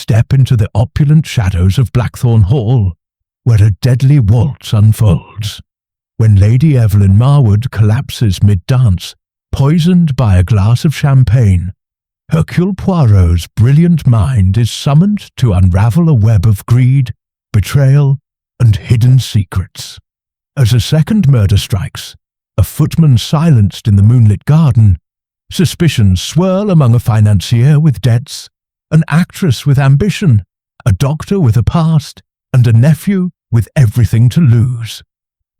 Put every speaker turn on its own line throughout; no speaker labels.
step into the opulent shadows of Blackthorn Hall, where a deadly waltz unfolds. When Lady Evelyn Marwood collapses mid-dance, poisoned by a glass of champagne, Hercule Poirot's brilliant mind is summoned to unravel a web of greed, betrayal, and hidden secrets. As a second murder strikes, a footman silenced in the moonlit garden, suspicions swirl among a financier with debts, an actress with ambition, a doctor with a past, and a nephew with everything to lose.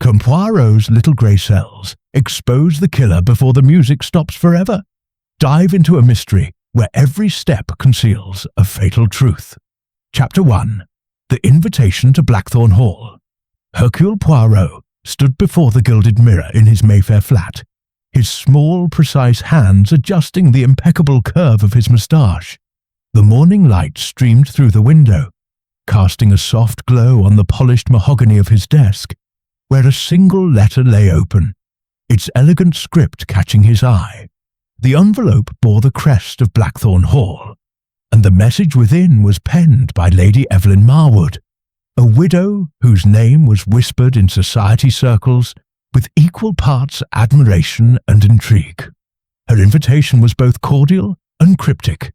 Can Poirot's little grey cells expose the killer before the music stops forever? Dive into a mystery where every step conceals a fatal truth. Chapter 1. The Invitation to Blackthorn Hall. Hercule Poirot stood before the gilded mirror in his Mayfair flat, his small, precise hands adjusting the impeccable curve of his moustache. The morning light streamed through the window, casting a soft glow on the polished mahogany of his desk, where a single letter lay open, its elegant script catching his eye. The envelope bore the crest of Blackthorn Hall, and the message within was penned by Lady Evelyn Marwood, a widow whose name was whispered in society circles with equal parts admiration and intrigue. Her invitation was both cordial and cryptic,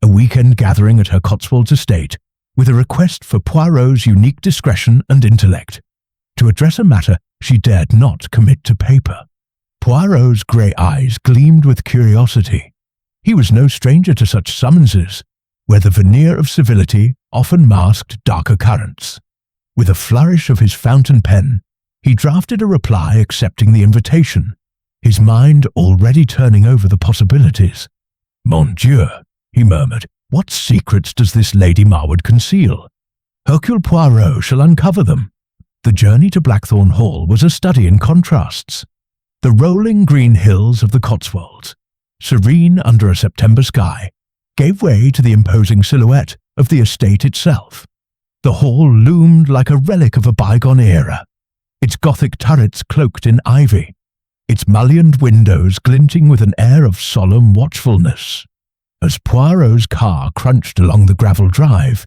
a weekend gathering at her Cotswolds estate with a request for Poirot's unique discretion and intellect, to address a matter she dared not commit to paper. Poirot's grey eyes gleamed with curiosity. He was no stranger to such summonses, where the veneer of civility often masked darker currents. With a flourish of his fountain pen, he drafted a reply accepting the invitation, his mind already turning over the possibilities. "Mon Dieu," he murmured, "what secrets does this Lady Marwood conceal? Hercule Poirot shall uncover them." The journey to Blackthorn Hall was a study in contrasts. The rolling green hills of the Cotswolds, serene under a September sky, gave way to the imposing silhouette of the estate itself. The hall loomed like a relic of a bygone era, its Gothic turrets cloaked in ivy, its mullioned windows glinting with an air of solemn watchfulness. As Poirot's car crunched along the gravel drive,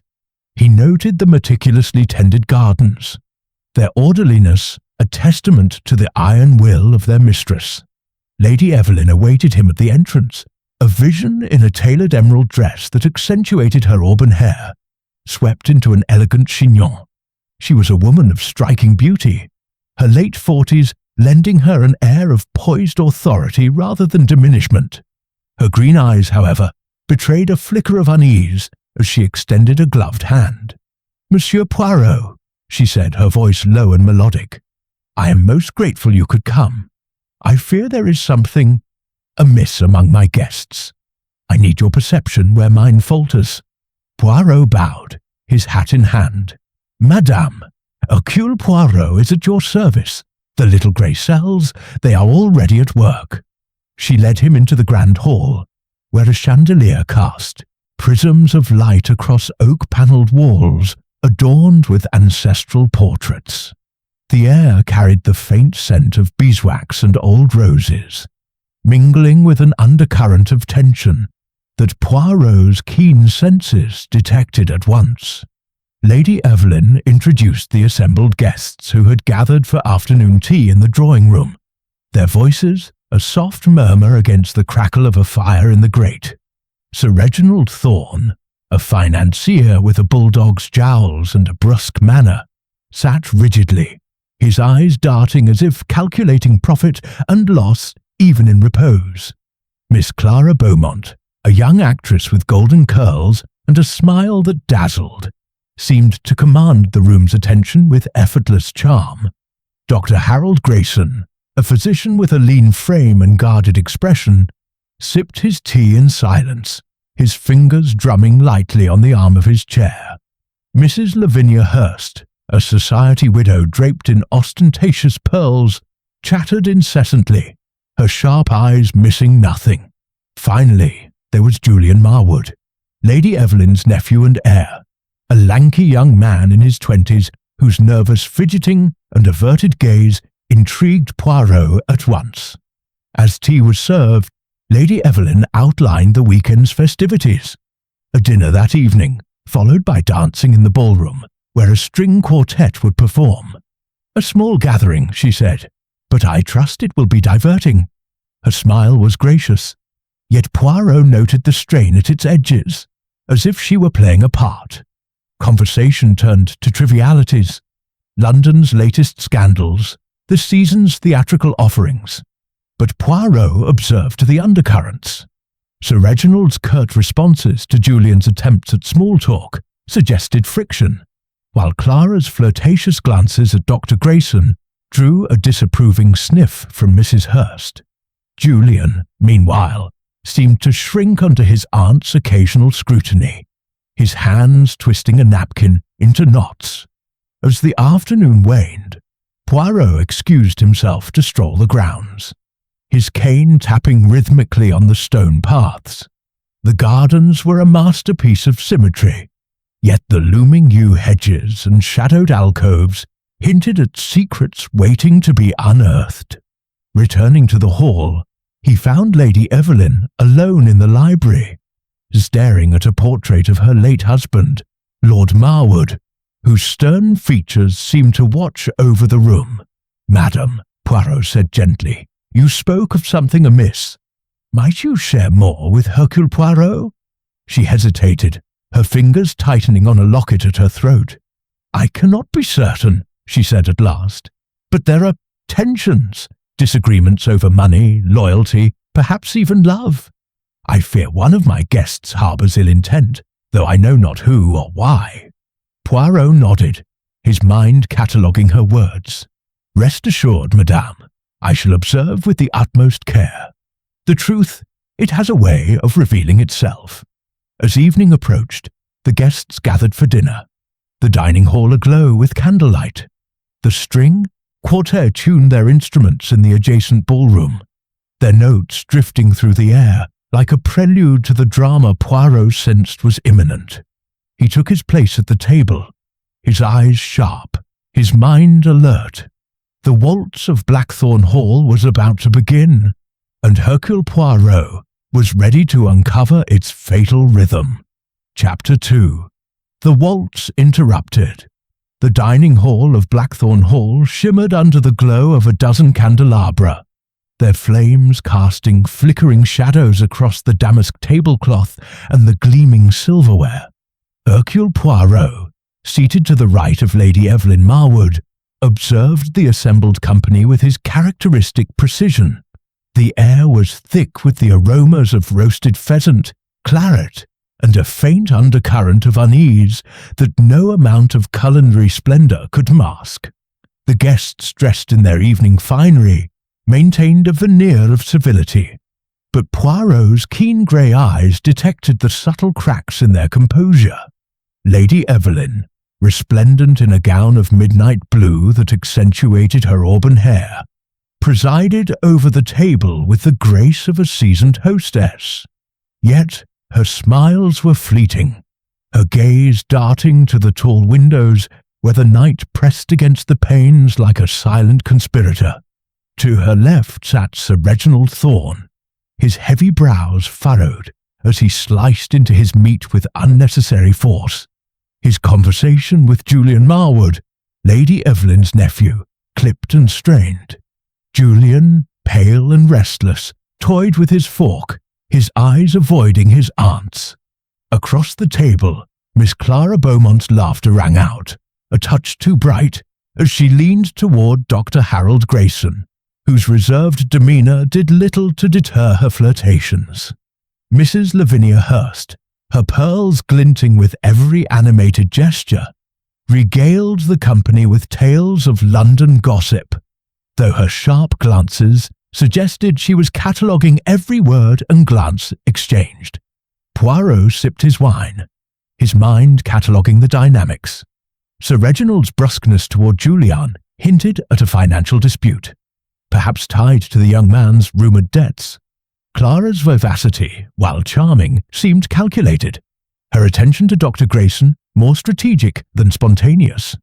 he noted the meticulously tended gardens, their orderliness a testament to the iron will of their mistress. Lady Evelyn awaited him at the entrance, a vision in a tailored emerald dress that accentuated her auburn hair, swept into an elegant chignon. She was a woman of striking beauty, her late 40s lending her an air of poised authority rather than diminishment. Her green eyes, however, betrayed a flicker of unease as she extended a gloved hand. "Monsieur Poirot," she said, her voice low and melodic, "I am most grateful you could come. I fear there is something amiss among my guests. I need your perception where mine falters." Poirot bowed, his hat in hand. "Madame, Hercule Poirot is at your service. The little grey cells, they are already at work." She led him into the grand hall, where a chandelier cast prisms of light across oak-panelled walls adorned with ancestral portraits. The air carried the faint scent of beeswax and old roses, mingling with an undercurrent of tension that Poirot's keen senses detected at once. Lady Evelyn introduced the assembled guests who had gathered for afternoon tea in the drawing-room, their voices a soft murmur against the crackle of a fire in the grate. Sir Reginald Thorne, a financier with a bulldog's jowls and a brusque manner, sat rigidly, his eyes darting as if calculating profit and loss even in repose. Miss Clara Beaumont, a young actress with golden curls and a smile that dazzled, seemed to command the room's attention with effortless charm. Dr. Harold Grayson, a physician with a lean frame and guarded expression, sipped his tea in silence, his fingers drumming lightly on the arm of his chair. Mrs. Lavinia Hurst, a society widow draped in ostentatious pearls, chattered incessantly, her sharp eyes missing nothing. Finally, there was Julian Marwood, Lady Evelyn's nephew and heir, a lanky young man in his 20s whose nervous fidgeting and averted gaze intrigued Poirot at once. As tea was served, Lady Evelyn outlined the weekend's festivities. A dinner that evening, followed by dancing in the ballroom, where a string quartet would perform. "A small gathering," she said, "but I trust it will be diverting." Her smile was gracious, yet Poirot noted the strain at its edges, as if she were playing a part. Conversation turned to trivialities: London's latest scandals, the season's theatrical offerings. But Poirot observed the undercurrents. Sir Reginald's curt responses to Julian's attempts at small talk suggested friction, while Clara's flirtatious glances at Dr. Grayson drew a disapproving sniff from Mrs. Hurst. Julian, meanwhile, seemed to shrink under his aunt's occasional scrutiny, his hands twisting a napkin into knots. As the afternoon waned, Poirot excused himself to stroll the grounds, his cane tapping rhythmically on the stone paths. The gardens were a masterpiece of symmetry, yet the looming yew hedges and shadowed alcoves hinted at secrets waiting to be unearthed. Returning to the hall, he found Lady Evelyn alone in the library, staring at a portrait of her late husband, Lord Marwood, whose stern features seemed to watch over the room. "Madam," Poirot said gently, "you spoke of something amiss. Might you share more with Hercule Poirot?" She hesitated, her fingers tightening on a locket at her throat. "I cannot be certain," she said at last, "but there are tensions, disagreements over money, loyalty, perhaps even love. I fear one of my guests harbours ill intent, though I know not who or why." Poirot nodded, his mind cataloguing her words. "Rest assured, madame, I shall observe with the utmost care. The truth, it has a way of revealing itself." As evening approached, the guests gathered for dinner, the dining hall aglow with candlelight. The string quartet tuned their instruments in the adjacent ballroom, their notes drifting through the air like a prelude to the drama Poirot sensed was imminent. He took his place at the table, his eyes sharp, his mind alert. The waltz of Blackthorn Hall was about to begin, and Hercule Poirot was ready to uncover its fatal rhythm. Chapter 2. The waltz interrupted. The dining hall of Blackthorn Hall shimmered under the glow of a dozen candelabra, their flames casting flickering shadows across the damask tablecloth and the gleaming silverware. Hercule Poirot, seated to the right of Lady Evelyn Marwood, observed the assembled company with his characteristic precision. The air was thick with the aromas of roasted pheasant, claret, and a faint undercurrent of unease that no amount of culinary splendour could mask. The guests, dressed in their evening finery, maintained a veneer of civility, but Poirot's keen grey eyes detected the subtle cracks in their composure. Lady Evelyn, resplendent in a gown of midnight blue that accentuated her auburn hair, presided over the table with the grace of a seasoned hostess. Yet her smiles were fleeting, her gaze darting to the tall windows where the night pressed against the panes like a silent conspirator. To her left sat Sir Reginald Thorne, his heavy brows furrowed as he sliced into his meat with unnecessary force. His conversation with Julian Marwood, Lady Evelyn's nephew, clipped and strained. Julian, pale and restless, toyed with his fork, his eyes avoiding his aunt's. Across the table, Miss Clara Beaumont's laughter rang out, a touch too bright, as she leaned toward Dr. Harold Grayson, whose reserved demeanour did little to deter her flirtations. Mrs. Lavinia Hurst, her pearls glinting with every animated gesture, regaled the company with tales of London gossip, though her sharp glances suggested she was cataloguing every word and glance exchanged. Poirot sipped his wine, his mind cataloguing the dynamics. Sir Reginald's brusqueness toward Julian hinted at a financial dispute, perhaps tied to the young man's rumoured debts. Clara's vivacity, while charming, seemed calculated, her attention to Dr. Grayson more strategic than spontaneous.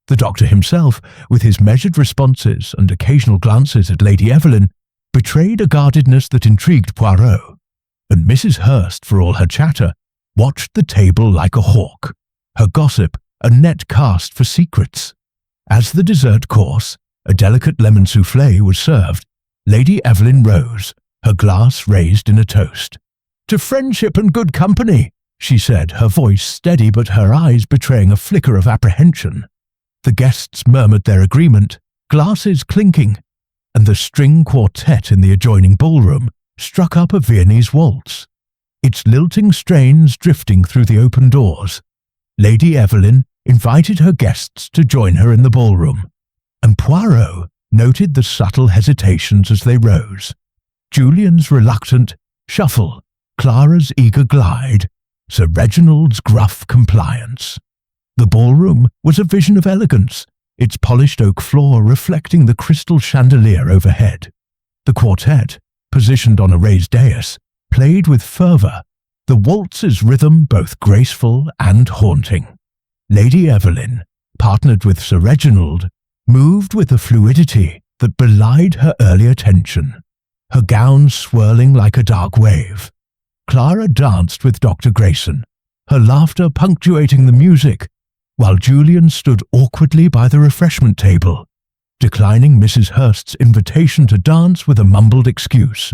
The doctor himself, with his measured responses and occasional glances at Lady Evelyn, betrayed a guardedness that intrigued Poirot, and Mrs. Hurst, for all her chatter, watched the table like a hawk, her gossip a net cast for secrets. As the dessert course, a delicate lemon soufflé, was served, Lady Evelyn rose, her glass raised in a toast. "To friendship and good company," she said, her voice steady but her eyes betraying a flicker of apprehension. The guests murmured their agreement, glasses clinking, and the string quartet in the adjoining ballroom struck up a Viennese waltz, its lilting strains drifting through the open doors. Lady Evelyn invited her guests to join her in the ballroom, and Poirot noted the subtle hesitations as they rose. Julian's reluctant shuffle, Clara's eager glide, Sir Reginald's gruff compliance. The ballroom was a vision of elegance, its polished oak floor reflecting the crystal chandelier overhead. The quartet, positioned on a raised dais, played with fervour, the waltz's rhythm both graceful and haunting. Lady Evelyn, partnered with Sir Reginald, moved with a fluidity that belied her earlier tension, her gown swirling like a dark wave. Clara danced with Dr. Grayson, her laughter punctuating the music, while Julian stood awkwardly by the refreshment table, declining Mrs. Hurst's invitation to dance with a mumbled excuse.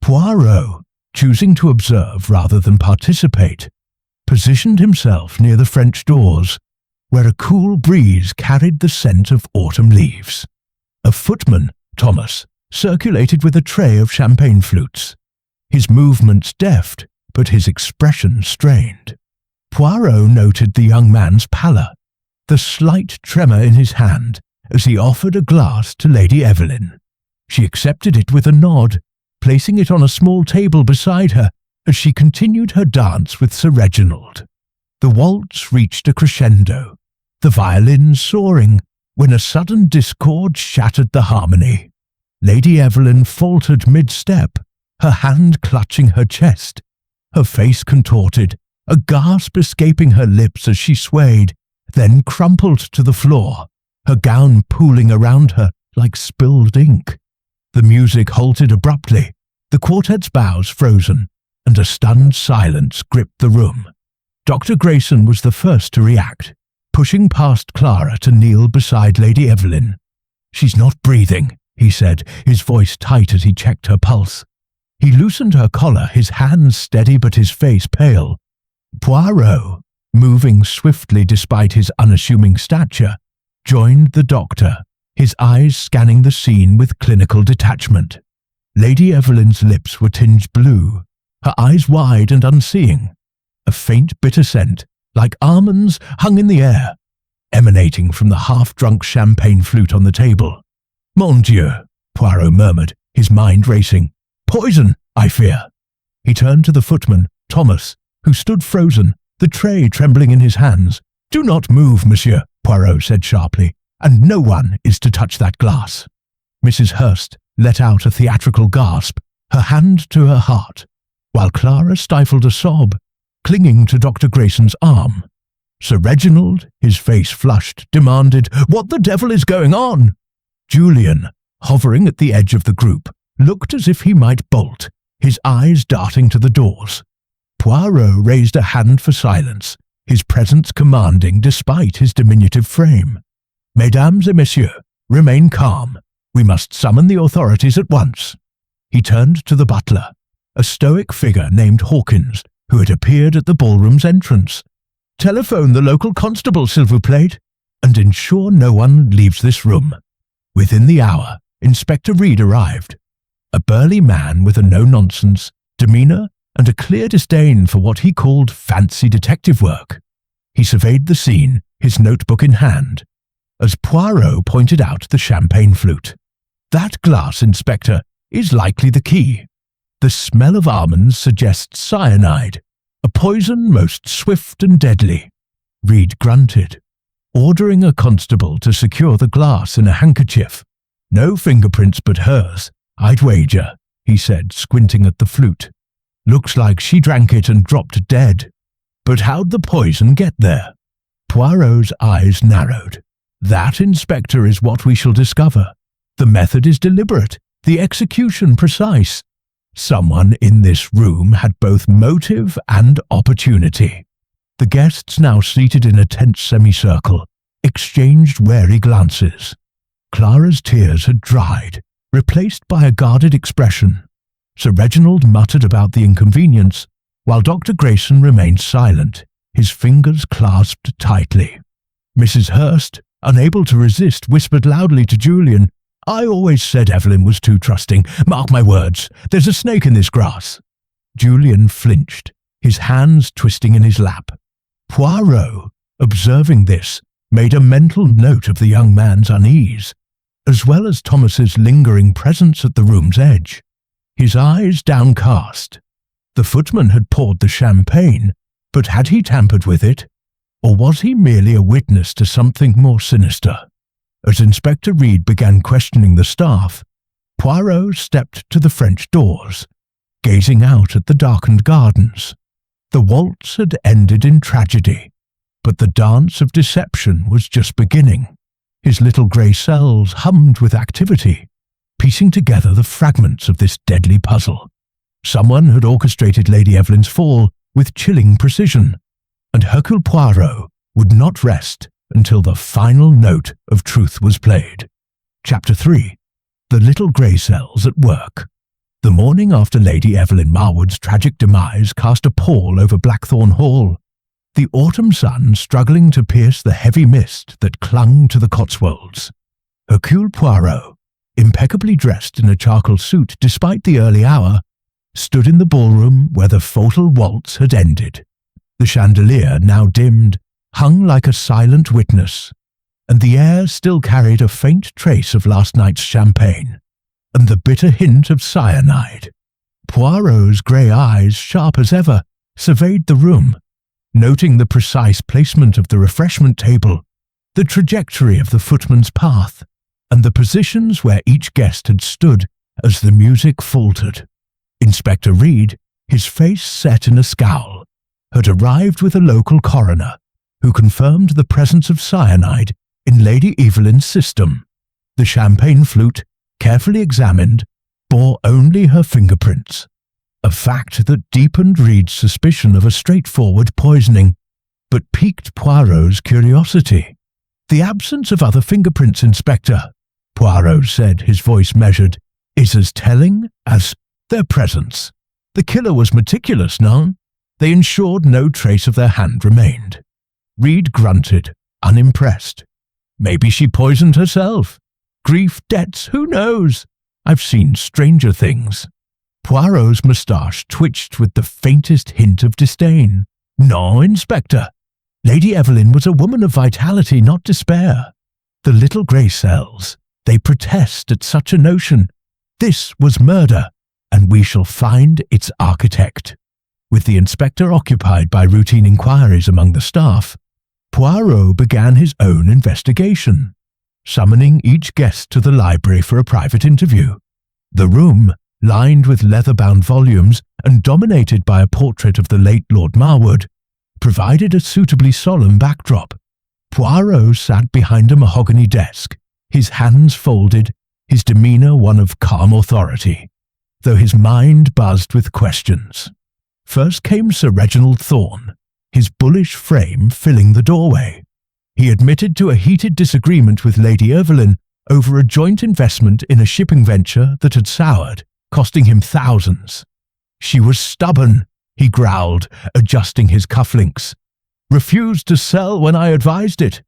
Poirot, choosing to observe rather than participate, positioned himself near the French doors, where a cool breeze carried the scent of autumn leaves. A footman, Thomas, circulated with a tray of champagne flutes, his movements deft, but his expression strained. Poirot noted the young man's pallor, the slight tremor in his hand as he offered a glass to Lady Evelyn. She accepted it with a nod, placing it on a small table beside her as she continued her dance with Sir Reginald. The waltz reached a crescendo, the violins soaring, when a sudden discord shattered the harmony. Lady Evelyn faltered mid-step, her hand clutching her chest, her face contorted, a gasp escaping her lips as she swayed, then crumpled to the floor, her gown pooling around her like spilled ink. The music halted abruptly, the quartet's bows frozen, and a stunned silence gripped the room. Dr. Grayson was the first to react, pushing past Clara to kneel beside Lady Evelyn. "She's not breathing," he said, his voice tight as he checked her pulse. He loosened her collar, his hands steady but his face pale. Poirot, moving swiftly despite his unassuming stature, joined the doctor, his eyes scanning the scene with clinical detachment. Lady Evelyn's lips were tinged blue, her eyes wide and unseeing. A faint bitter scent, like almonds, hung in the air, emanating from the half-drunk champagne flute on the table. "Mon Dieu," Poirot murmured, his mind racing. "Poison, I fear." He turned to the footman, Thomas, who stood frozen, the tray trembling in his hands. "Do not move, monsieur," Poirot said sharply, "and no one is to touch that glass." Mrs. Hurst let out a theatrical gasp, her hand to her heart, while Clara stifled a sob, clinging to Dr. Grayson's arm. Sir Reginald, his face flushed, demanded, "What the devil is going on?" Julian, hovering at the edge of the group, looked as if he might bolt, his eyes darting to the doors. Poirot raised a hand for silence, his presence commanding despite his diminutive frame. "Mesdames et messieurs, remain calm. We must summon the authorities at once." He turned to the butler, a stoic figure named Hawkins, who had appeared at the ballroom's entrance. "Telephone the local constable, s'il vous plaît, and ensure no one leaves this room." Within the hour, Inspector Reed arrived, a burly man with a no-nonsense demeanour and a clear disdain for what he called fancy detective work. He surveyed the scene, his notebook in hand, as Poirot pointed out the champagne flute. "That glass, Inspector, is likely the key. The smell of almonds suggests cyanide, a poison most swift and deadly." Reed grunted, ordering a constable to secure the glass in a handkerchief. "No fingerprints but hers, I'd wager," he said, squinting at the flute. "Looks like she drank it and dropped dead. But how'd the poison get there?" Poirot's eyes narrowed. "That, Inspector, is what we shall discover. The method is deliberate, the execution precise. Someone in this room had both motive and opportunity. The guests, now seated in a tense semicircle, exchanged wary glances. Clara's tears had dried, replaced by a guarded expression. Sir Reginald muttered about the inconvenience, while Dr. Grayson remained silent, his fingers clasped tightly. Mrs. Hurst, unable to resist, whispered loudly to Julian, "I always said Evelyn was too trusting. Mark my words, there's a snake in this grass." Julian flinched, his hands twisting in his lap. Poirot, observing this, made a mental note of the young man's unease, as well as Thomas's lingering presence at the room's edge. His eyes downcast. The footman had poured the champagne, but had he tampered with it? Or was he merely a witness to something more sinister? As Inspector Reed began questioning the staff, Poirot stepped to the French doors, gazing out at the darkened gardens. The waltz had ended in tragedy, but the dance of deception was just beginning. His little grey cells hummed with activity, piecing together the fragments of this deadly puzzle. Someone had orchestrated Lady Evelyn's fall with chilling precision, and Hercule Poirot would not rest until the final note of truth was played. Chapter 3. The Little Grey Cells at Work. The morning after Lady Evelyn Marwood's tragic demise cast a pall over Blackthorn Hall, the autumn sun struggling to pierce the heavy mist that clung to the Cotswolds. Hercule Poirot, impeccably dressed in a charcoal suit despite the early hour, stood in the ballroom where the fatal waltz had ended. The chandelier, now dimmed, hung like a silent witness, and the air still carried a faint trace of last night's champagne, and the bitter hint of cyanide. Poirot's grey eyes, sharp as ever, surveyed the room, noting the precise placement of the refreshment table, the trajectory of the footman's path, and the positions where each guest had stood as the music faltered. Inspector Reed, his face set in a scowl, had arrived with a local coroner, who confirmed the presence of cyanide in Lady Evelyn's system. The champagne flute, carefully examined, bore only her fingerprints, a fact that deepened Reed's suspicion of a straightforward poisoning, but piqued Poirot's curiosity. "The absence of other fingerprints, Inspector," Poirot said, his voice measured, "is as telling as their presence. The killer was meticulous, no? They ensured no trace of their hand remained." Reed grunted, unimpressed. "Maybe she poisoned herself. Grief, debts, who knows? I've seen stranger things." Poirot's moustache twitched with the faintest hint of disdain. "No, Inspector. Lady Evelyn was a woman of vitality, not despair. The little grey cells, they protest at such a notion. This was murder, and we shall find its architect." With the inspector occupied by routine inquiries among the staff, Poirot began his own investigation, summoning each guest to the library for a private interview. The room, lined with leather-bound volumes and dominated by a portrait of the late Lord Marwood, provided a suitably solemn backdrop. Poirot sat behind a mahogany desk, his hands folded, his demeanour one of calm authority, though his mind buzzed with questions. First came Sir Reginald Thorne, his bullish frame filling the doorway. He admitted to a heated disagreement with Lady Evelyn over a joint investment in a shipping venture that had soured, costing him thousands. "She was stubborn," he growled, adjusting his cufflinks. "Refused to sell when I advised it.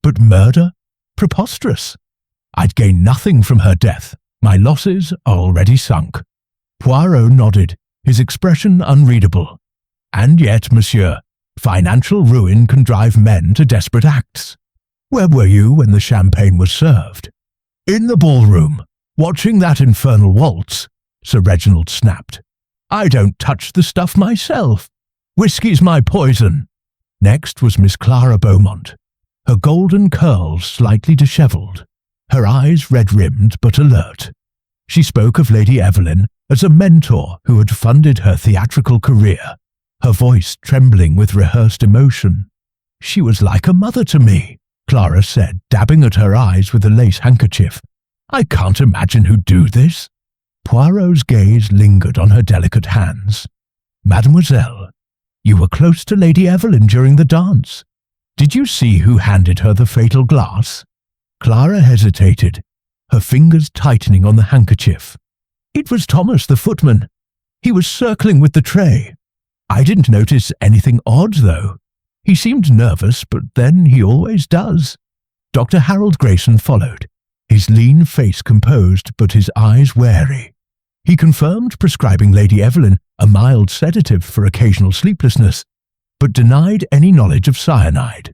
But murder? Preposterous. I'd gain nothing from her death. My losses are already sunk." Poirot nodded, his expression unreadable. "And yet, monsieur, financial ruin can drive men to desperate acts. Where were you when the champagne was served?" "In the ballroom, watching that infernal waltz," Sir Reginald snapped. "I don't touch the stuff myself. Whiskey's my poison." Next was Miss Clara Beaumont, her golden curls slightly dishevelled, her eyes red-rimmed but alert. She spoke of Lady Evelyn as a mentor who had funded her theatrical career, her voice trembling with rehearsed emotion. "She was like a mother to me," Clara said, dabbing at her eyes with a lace handkerchief. "I can't imagine who'd do this." Poirot's gaze lingered on her delicate hands. "Mademoiselle, you were close to Lady Evelyn during the dance. Did you see who handed her the fatal glass?" Clara hesitated, her fingers tightening on the handkerchief. "It was Thomas, the footman. He was circling with the tray. I didn't notice anything odd, though. He seemed nervous, but then he always does." Dr. Harold Grayson followed, his lean face composed but his eyes wary. He confirmed prescribing Lady Evelyn a mild sedative for occasional sleeplessness, but denied any knowledge of cyanide.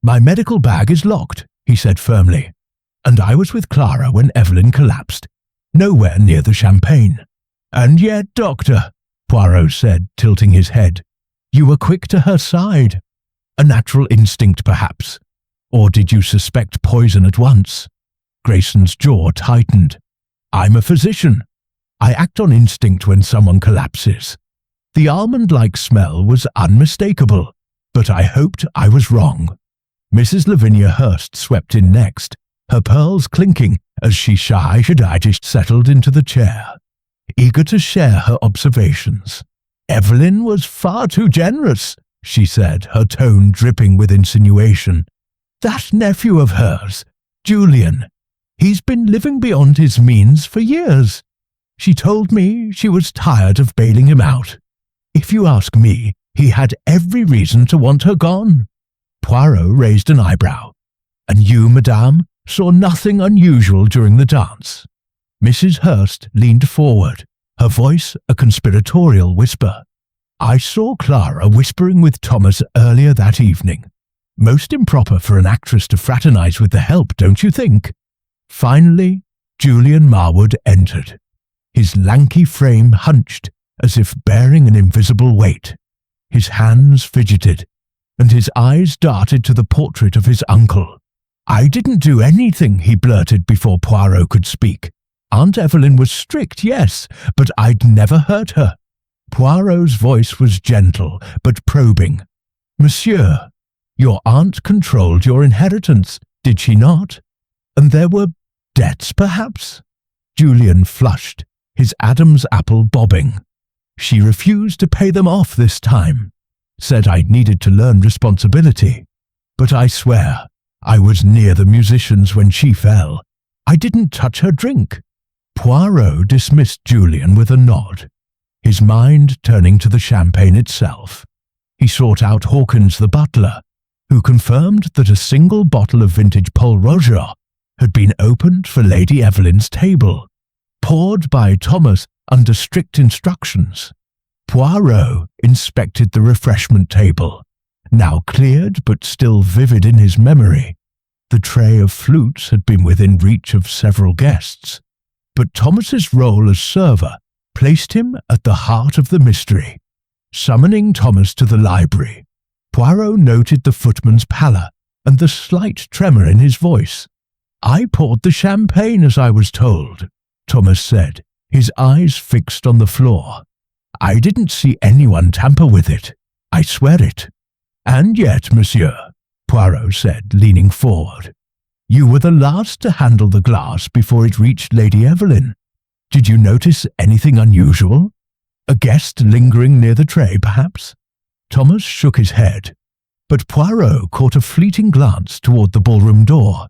"My medical bag is locked," he said firmly, "and I was with Clara when Evelyn collapsed, nowhere near the champagne." "And yet, Doctor," Poirot said, tilting his head, "you were quick to her side. A natural instinct, perhaps. Or did you suspect poison at once?" Grayson's jaw tightened. "I'm a physician. I act on instinct when someone collapses. The almond-like smell was unmistakable, but I hoped I was wrong." Mrs. Lavinia Hurst swept in next, her pearls clinking as she settled into the chair, eager to share her observations. "Evelyn was far too generous," she said, her tone dripping with insinuation. "That nephew of hers, Julian, he's been living beyond his means for years. She told me she was tired of bailing him out. If you ask me, he had every reason to want her gone." Poirot raised an eyebrow. "And you, madame, saw nothing unusual during the dance?" Mrs. Hurst leaned forward, her voice a conspiratorial whisper. "I saw Clara whispering with Thomas earlier that evening. Most improper for an actress to fraternize with the help, don't you think?" Finally, Julian Marwood entered, his lanky frame hunched as if bearing an invisible weight. His hands fidgeted, and his eyes darted to the portrait of his uncle. "I didn't do anything," he blurted before Poirot could speak. "Aunt Evelyn was strict, yes, but I'd never hurt her." Poirot's voice was gentle but probing. "Monsieur, your aunt controlled your inheritance, did she not? And there were debts, perhaps?" Julian flushed, his Adam's apple bobbing. "She refused to pay them off this time. Said I needed to learn responsibility. But I swear, I was near the musicians when she fell. I didn't touch her drink." Poirot dismissed Julian with a nod, his mind turning to the champagne itself. He sought out Hawkins the butler, who confirmed that a single bottle of vintage Pol Roger had been opened for Lady Evelyn's table, poured by Thomas under strict instructions. Poirot inspected the refreshment table, now cleared but still vivid in his memory. The tray of flutes had been within reach of several guests, but Thomas's role as server placed him at the heart of the mystery. Summoning Thomas to the library, Poirot noted the footman's pallor and the slight tremor in his voice. "I poured the champagne as I was told," Thomas said, his eyes fixed on the floor. "I didn't see anyone tamper with it. I swear it." "And yet, monsieur," Poirot said, leaning forward, "you were the last to handle the glass before it reached Lady Evelyn. Did you notice anything unusual? A guest lingering near the tray, perhaps?" Thomas shook his head, but Poirot caught a fleeting glance toward the ballroom door,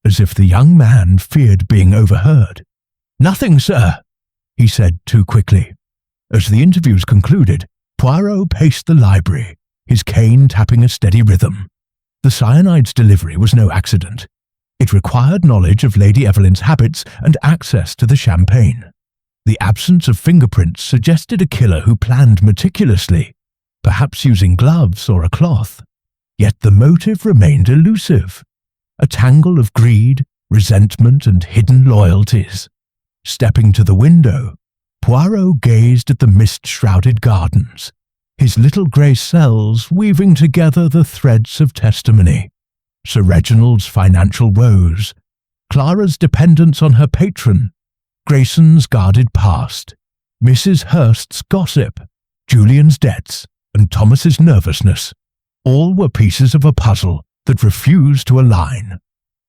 as if the young man feared being overheard. "Nothing, sir," he said too quickly. As the interviews concluded, Poirot paced the library, his cane tapping a steady rhythm. The cyanide's delivery was no accident. It required knowledge of Lady Evelyn's habits and access to the champagne. The absence of fingerprints suggested a killer who planned meticulously, perhaps using gloves or a cloth. Yet the motive remained elusive, a tangle of greed, resentment, and hidden loyalties. Stepping to the window, Poirot gazed at the mist-shrouded gardens, his little grey cells weaving together the threads of testimony. Sir Reginald's financial woes, Clara's dependence on her patron, Grayson's guarded past, Mrs. Hurst's gossip, Julian's debts, and Thomas's nervousness, all were pieces of a puzzle that refused to align.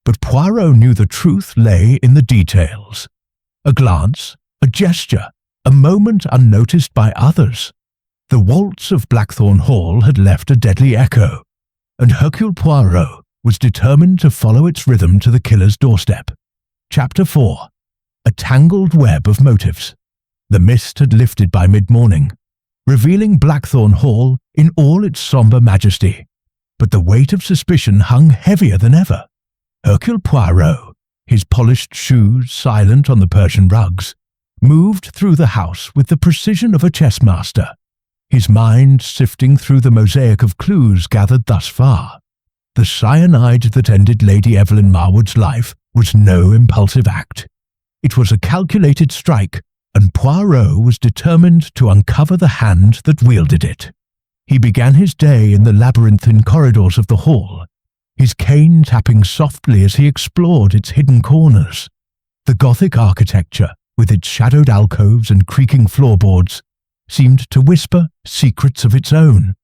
But Poirot knew the truth lay in the details. A glance, a a gesture, a moment unnoticed by others. The waltz of Blackthorn Hall had left a deadly echo, and Hercule Poirot was determined to follow its rhythm to the killer's doorstep. Chapter 4. A tangled web of motives. The mist had lifted by mid-morning, revealing Blackthorn Hall in all its sombre majesty, but the weight of suspicion hung heavier than ever. Hercule Poirot, his polished shoes silent on the Persian rugs, moved through the house with the precision of a chess master, his mind sifting through the mosaic of clues gathered thus far. The cyanide that ended Lady Evelyn Marwood's life was no impulsive act. It was a calculated strike, and Poirot was determined to uncover the hand that wielded it. He began his day in the labyrinthine corridors of the hall, his cane tapping softly as he explored its hidden corners. The Gothic architecture, with its shadowed alcoves and creaking floorboards, seemed to whisper secrets of its own.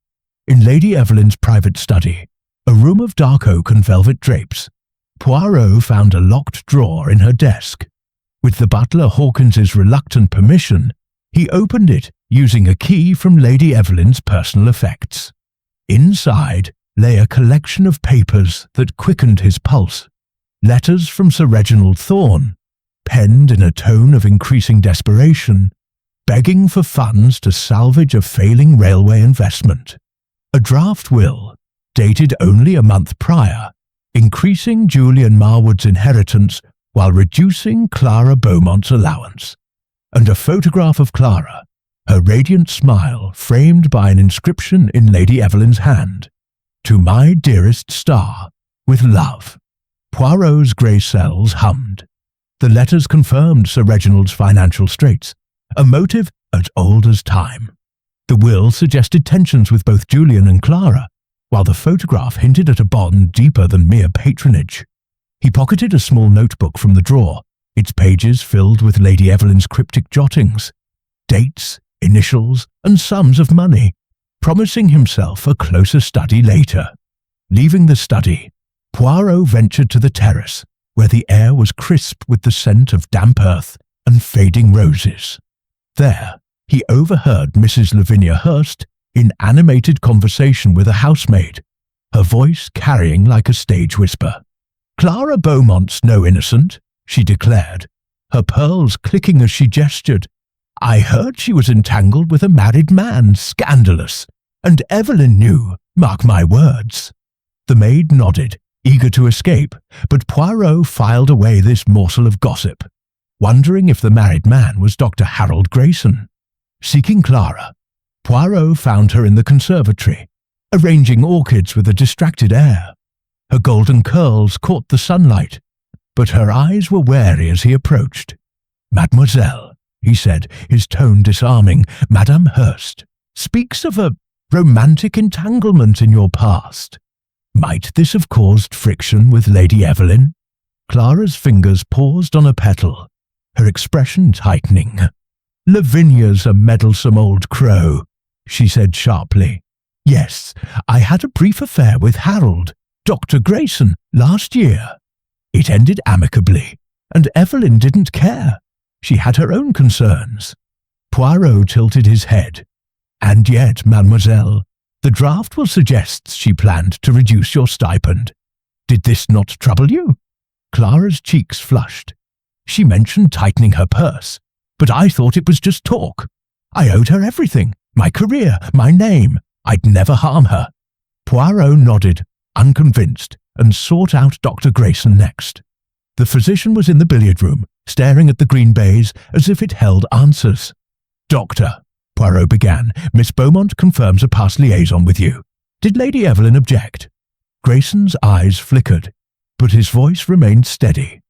In Lady Evelyn's private study, a room of dark oak and velvet drapes, Poirot found a locked drawer in her desk. With the butler Hawkins's reluctant permission, he opened it using a key from Lady Evelyn's personal effects. Inside lay a collection of papers that quickened his pulse. Letters from Sir Reginald Thorne, penned in a tone of increasing desperation, begging for funds to salvage a failing railway investment. A draft will, dated only a month prior, increasing Julian Marwood's inheritance while reducing Clara Beaumont's allowance. And a photograph of Clara, her radiant smile framed by an inscription in Lady Evelyn's hand. "To my dearest star, with love." Poirot's grey cells hummed. The letters confirmed Sir Reginald's financial straits, a motive as old as time. The will suggested tensions with both Julian and Clara, while the photograph hinted at a bond deeper than mere patronage. He pocketed a small notebook from the drawer, its pages filled with Lady Evelyn's cryptic jottings, dates, initials, and sums of money, promising himself a closer study later. Leaving the study, Poirot ventured to the terrace, where the air was crisp with the scent of damp earth and fading roses. There, he overheard Mrs. Lavinia Hurst in animated conversation with a housemaid, her voice carrying like a stage whisper. "Clara Beaumont's no innocent," she declared, her pearls clicking as she gestured. "I heard she was entangled with a married man, scandalous, and Evelyn knew, mark my words." The maid nodded, eager to escape, but Poirot filed away this morsel of gossip, wondering if the married man was Dr. Harold Grayson. Seeking Clara, Poirot found her in the conservatory, arranging orchids with a distracted air. Her golden curls caught the sunlight, but her eyes were wary as he approached. "Mademoiselle," he said, his tone disarming, "Madame Hurst speaks of a romantic entanglement in your past. Might this have caused friction with Lady Evelyn?" Clara's fingers paused on a petal, her expression tightening. "Lavinia's a meddlesome old crow," she said sharply. "Yes, I had a brief affair with Harold, Dr. Grayson, last year. It ended amicably, and Evelyn didn't care. She had her own concerns." Poirot tilted his head. "And yet, mademoiselle, the draft will suggest she planned to reduce your stipend. Did this not trouble you?" Clara's cheeks flushed. "She mentioned tightening her purse, but I thought it was just talk. I owed her everything, my career, my name. I'd never harm her." Poirot nodded, unconvinced, and sought out Dr. Grayson next. The physician was in the billiard room, staring at the green baize as if it held answers. "Doctor," Poirot began, "Miss Beaumont confirms a past liaison with you. Did Lady Evelyn object?" Grayson's eyes flickered, but his voice remained steady.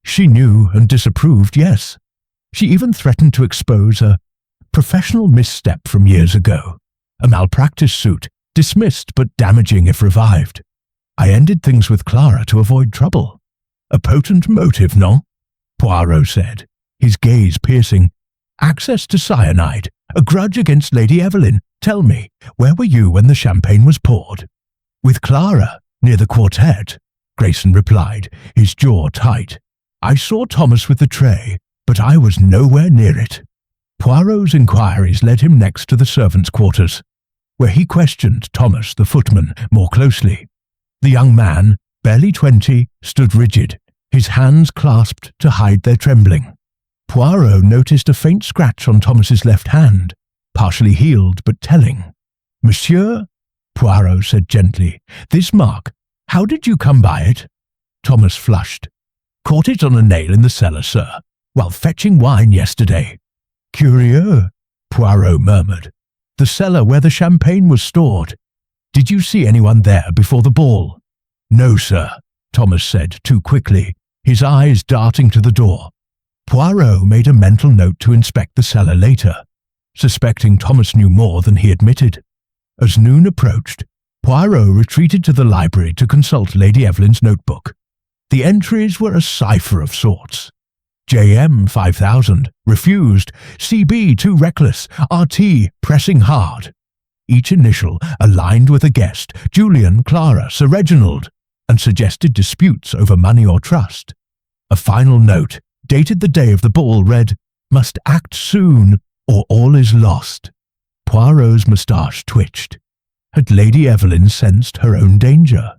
"She knew and disapproved, yes. She even threatened to expose a professional misstep from years ago, a malpractice suit, dismissed but damaging if revived. I ended things with Clara to avoid trouble. A potent motive, no?" Poirot said, his gaze piercing. "Access to cyanide, a grudge against Lady Evelyn. Tell me, where were you when the champagne was poured?" "With Clara, near the quartet," Grayson replied, his jaw tight. "I saw Thomas with the tray, but I was nowhere near it. Poirot's inquiries led him next to the servants' quarters, where he questioned Thomas the footman more closely. The young man, barely 20, stood rigid, his hands clasped to hide their trembling. Poirot noticed a faint scratch on Thomas's left hand, partially healed but telling. "Monsieur," Poirot said gently, "this mark, how did you come by it?" Thomas flushed. "Caught it on a nail in the cellar, sir, while fetching wine yesterday." "Curieux," Poirot murmured. "The cellar where the champagne was stored. Did you see anyone there before the ball?" "No, sir," Thomas said too quickly, his eyes darting to the door. Poirot made a mental note to inspect the cellar later, suspecting Thomas knew more than he admitted. As noon approached, Poirot retreated to the library to consult Lady Evelyn's notebook. The entries were a cipher of sorts. JM 5000, refused, CB too reckless, RT pressing hard. Each initial aligned with a guest, Julian, Clara, Sir Reginald, and suggested disputes over money or trust. A final note, dated the day of the ball, read, "Must act soon, or all is lost." Poirot's moustache twitched. Had Lady Evelyn sensed her own danger?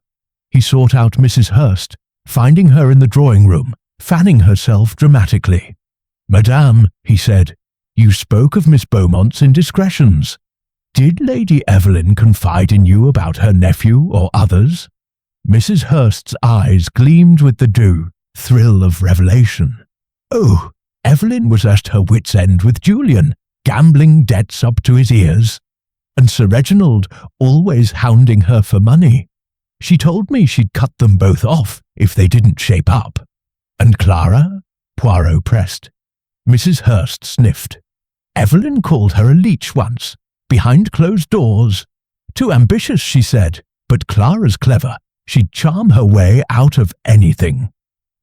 He sought out Mrs. Hurst, finding her in the drawing-room, fanning herself dramatically. "Madame," he said, "you spoke of Miss Beaumont's indiscretions. Did Lady Evelyn confide in you about her nephew or others?" Mrs. Hurst's eyes gleamed with the due thrill of revelation. "Oh, Evelyn was at her wit's end with Julian, gambling debts up to his ears, and Sir Reginald always hounding her for money. She told me she'd cut them both off if they didn't shape up." "And Clara?" Poirot pressed. Mrs. Hurst sniffed. "Evelyn called her a leech once, behind closed doors. Too ambitious, she said, but Clara's clever. She'd charm her way out of anything."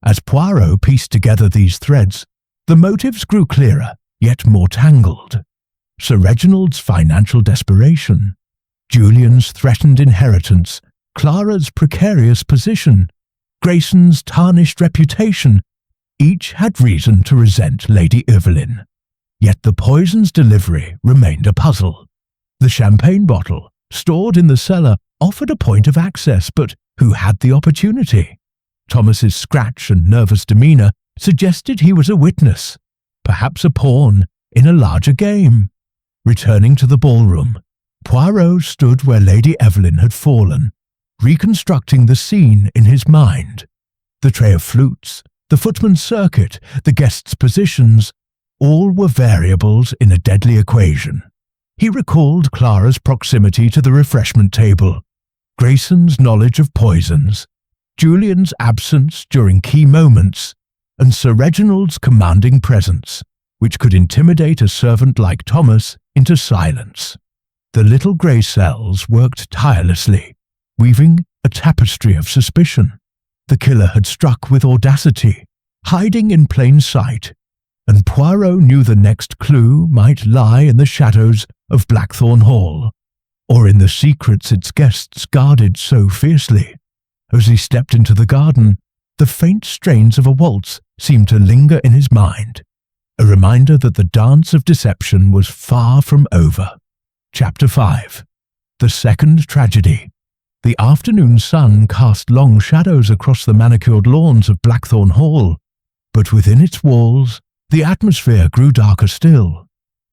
As Poirot pieced together these threads, the motives grew clearer, yet more tangled. Sir Reginald's financial desperation, Julian's threatened inheritance, Clara's precarious position, Grayson's tarnished reputation, each had reason to resent Lady Evelyn. Yet the poison's delivery remained a puzzle. The champagne bottle, stored in the cellar, offered a point of access, but who had the opportunity? Thomas's scratch and nervous demeanour suggested he was a witness, perhaps a pawn in a larger game. Returning to the ballroom, Poirot stood where Lady Evelyn had fallen, reconstructing the scene in his mind. The tray of flutes, the footman's circuit, the guests' positions, all were variables in a deadly equation. He recalled Clara's proximity to the refreshment table, Grayson's knowledge of poisons, Julian's absence during key moments, and Sir Reginald's commanding presence, which could intimidate a servant like Thomas into silence. The little grey cells worked tirelessly, weaving a tapestry of suspicion. The killer had struck with audacity, hiding in plain sight, and Poirot knew the next clue might lie in the shadows of Blackthorn Hall, or in the secrets its guests guarded so fiercely. As he stepped into the garden, the faint strains of a waltz seemed to linger in his mind, a reminder that the dance of deception was far from over. Chapter 5. The Second Tragedy. The afternoon sun cast long shadows across the manicured lawns of Blackthorn Hall, but within its walls the atmosphere grew darker still.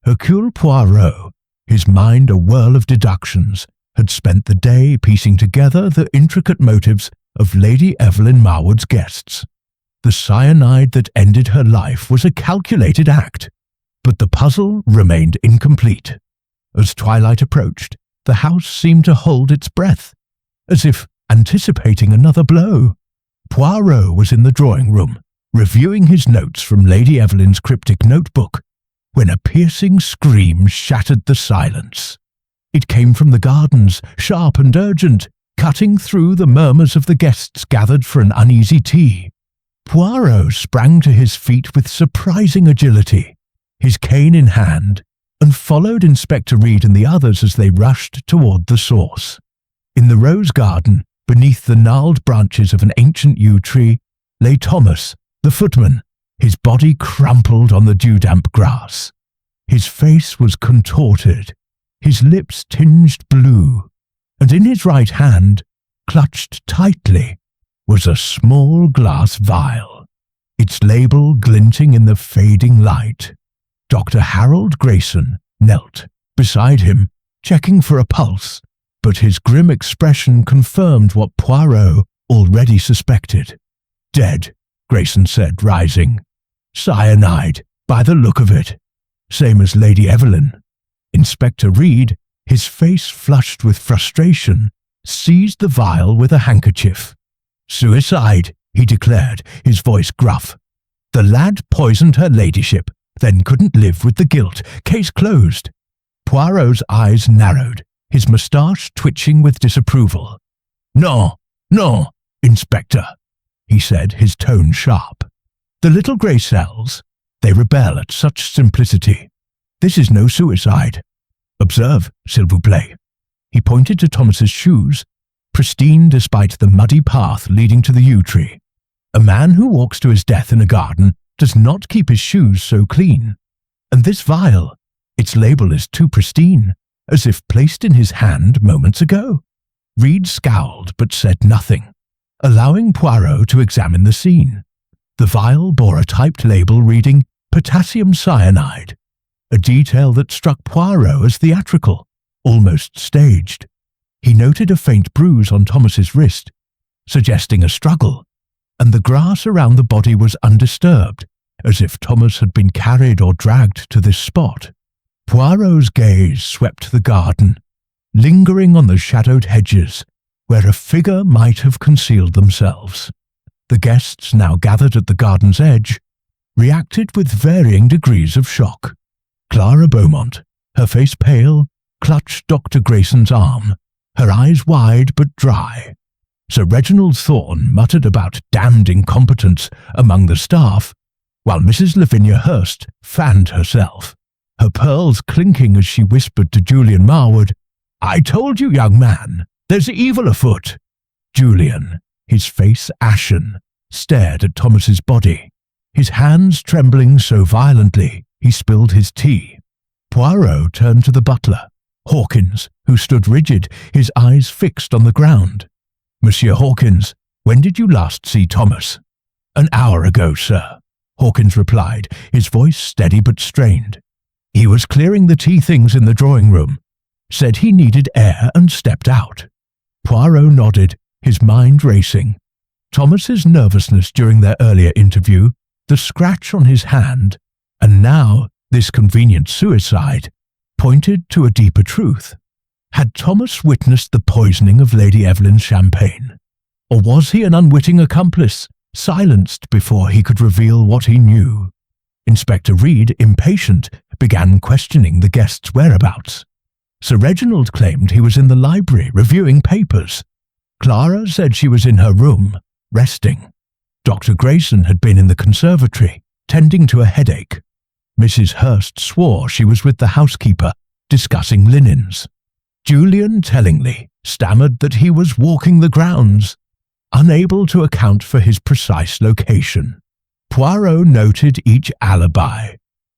Hercule Poirot, his mind a whirl of deductions, had spent the day piecing together the intricate motives of Lady Evelyn Marwood's guests. The cyanide that ended her life was a calculated act, but the puzzle remained incomplete. As twilight approached, the house seemed to hold its breath, as if anticipating another blow. Poirot was in the drawing-room, reviewing his notes from Lady Evelyn's cryptic notebook, when a piercing scream shattered the silence. It came from the gardens, sharp and urgent, cutting through the murmurs of the guests gathered for an uneasy tea. Poirot sprang to his feet with surprising agility, his cane in hand, and followed Inspector Reed and the others as they rushed toward the source. In the rose garden, beneath the gnarled branches of an ancient yew tree, lay Thomas, the footman, His body crumpled on the dew-damp grass. His face was contorted, his lips tinged blue, and in his right hand, clutched tightly, was a small glass vial, its label glinting in the fading light. Dr. Harold Grayson knelt beside him, checking for a pulse, but his grim expression confirmed what Poirot already suspected. "Dead," Grayson said, rising. "Cyanide, by the look of it. Same as Lady Evelyn." Inspector Reed, his face flushed with frustration, seized the vial with a handkerchief. "Suicide," he declared, his voice gruff. "The lad poisoned her ladyship, then couldn't live with the guilt. Case closed." Poirot's eyes narrowed, his moustache twitching with disapproval. No, Inspector," he said, his tone sharp. "The little grey cells, they rebel at such simplicity. This is no suicide. Observe, s'il vous plaît." He pointed to Thomas's shoes, pristine despite the muddy path leading to the yew tree. A man who walks to his death in a garden does not keep his shoes so clean. And this vial, its label is too pristine, as if placed in his hand moments ago. Reed scowled but said nothing, allowing Poirot to examine the scene. The vial bore a typed label reading potassium cyanide, a detail that struck Poirot as theatrical, almost staged. He noted a faint bruise on Thomas's wrist, suggesting a struggle, and the grass around the body was undisturbed, as if Thomas had been carried or dragged to this spot. Poirot's gaze swept the garden, lingering on the shadowed hedges, where a figure might have concealed themselves. The guests, now gathered at the garden's edge, reacted with varying degrees of shock. Clara Beaumont, her face pale, clutched Dr. Grayson's arm, her eyes wide but dry. Sir Reginald Thorne muttered about damned incompetence among the staff, while Mrs. Lavinia Hurst fanned herself, her pearls clinking as she whispered to Julian Marwood, "I told you, young man, there's evil afoot." Julian, his face ashen, stared at Thomas's body, his hands trembling so violently he spilled his tea. Poirot turned to the butler, Hawkins, who stood rigid, his eyes fixed on the ground. "Monsieur Hawkins, when did you last see Thomas?" "An hour ago, sir," Hawkins replied, his voice steady but strained. "He was clearing the tea things in the drawing room, said he needed air and stepped out." Poirot nodded, his mind racing. Thomas's nervousness during their earlier interview, the scratch on his hand, and now this convenient suicide, pointed to a deeper truth. Had Thomas witnessed the poisoning of Lady Evelyn's champagne? Or was he an unwitting accomplice, silenced before he could reveal what he knew? Inspector Reed, impatient, began questioning the guest's whereabouts. Sir Reginald claimed he was in the library reviewing papers. Clara said she was in her room, resting. Dr. Grayson had been in the conservatory, tending to a headache. Mrs. Hurst swore she was with the housekeeper, discussing linens. Julian tellingly stammered that he was walking the grounds, unable to account for his precise location. Poirot noted each alibi,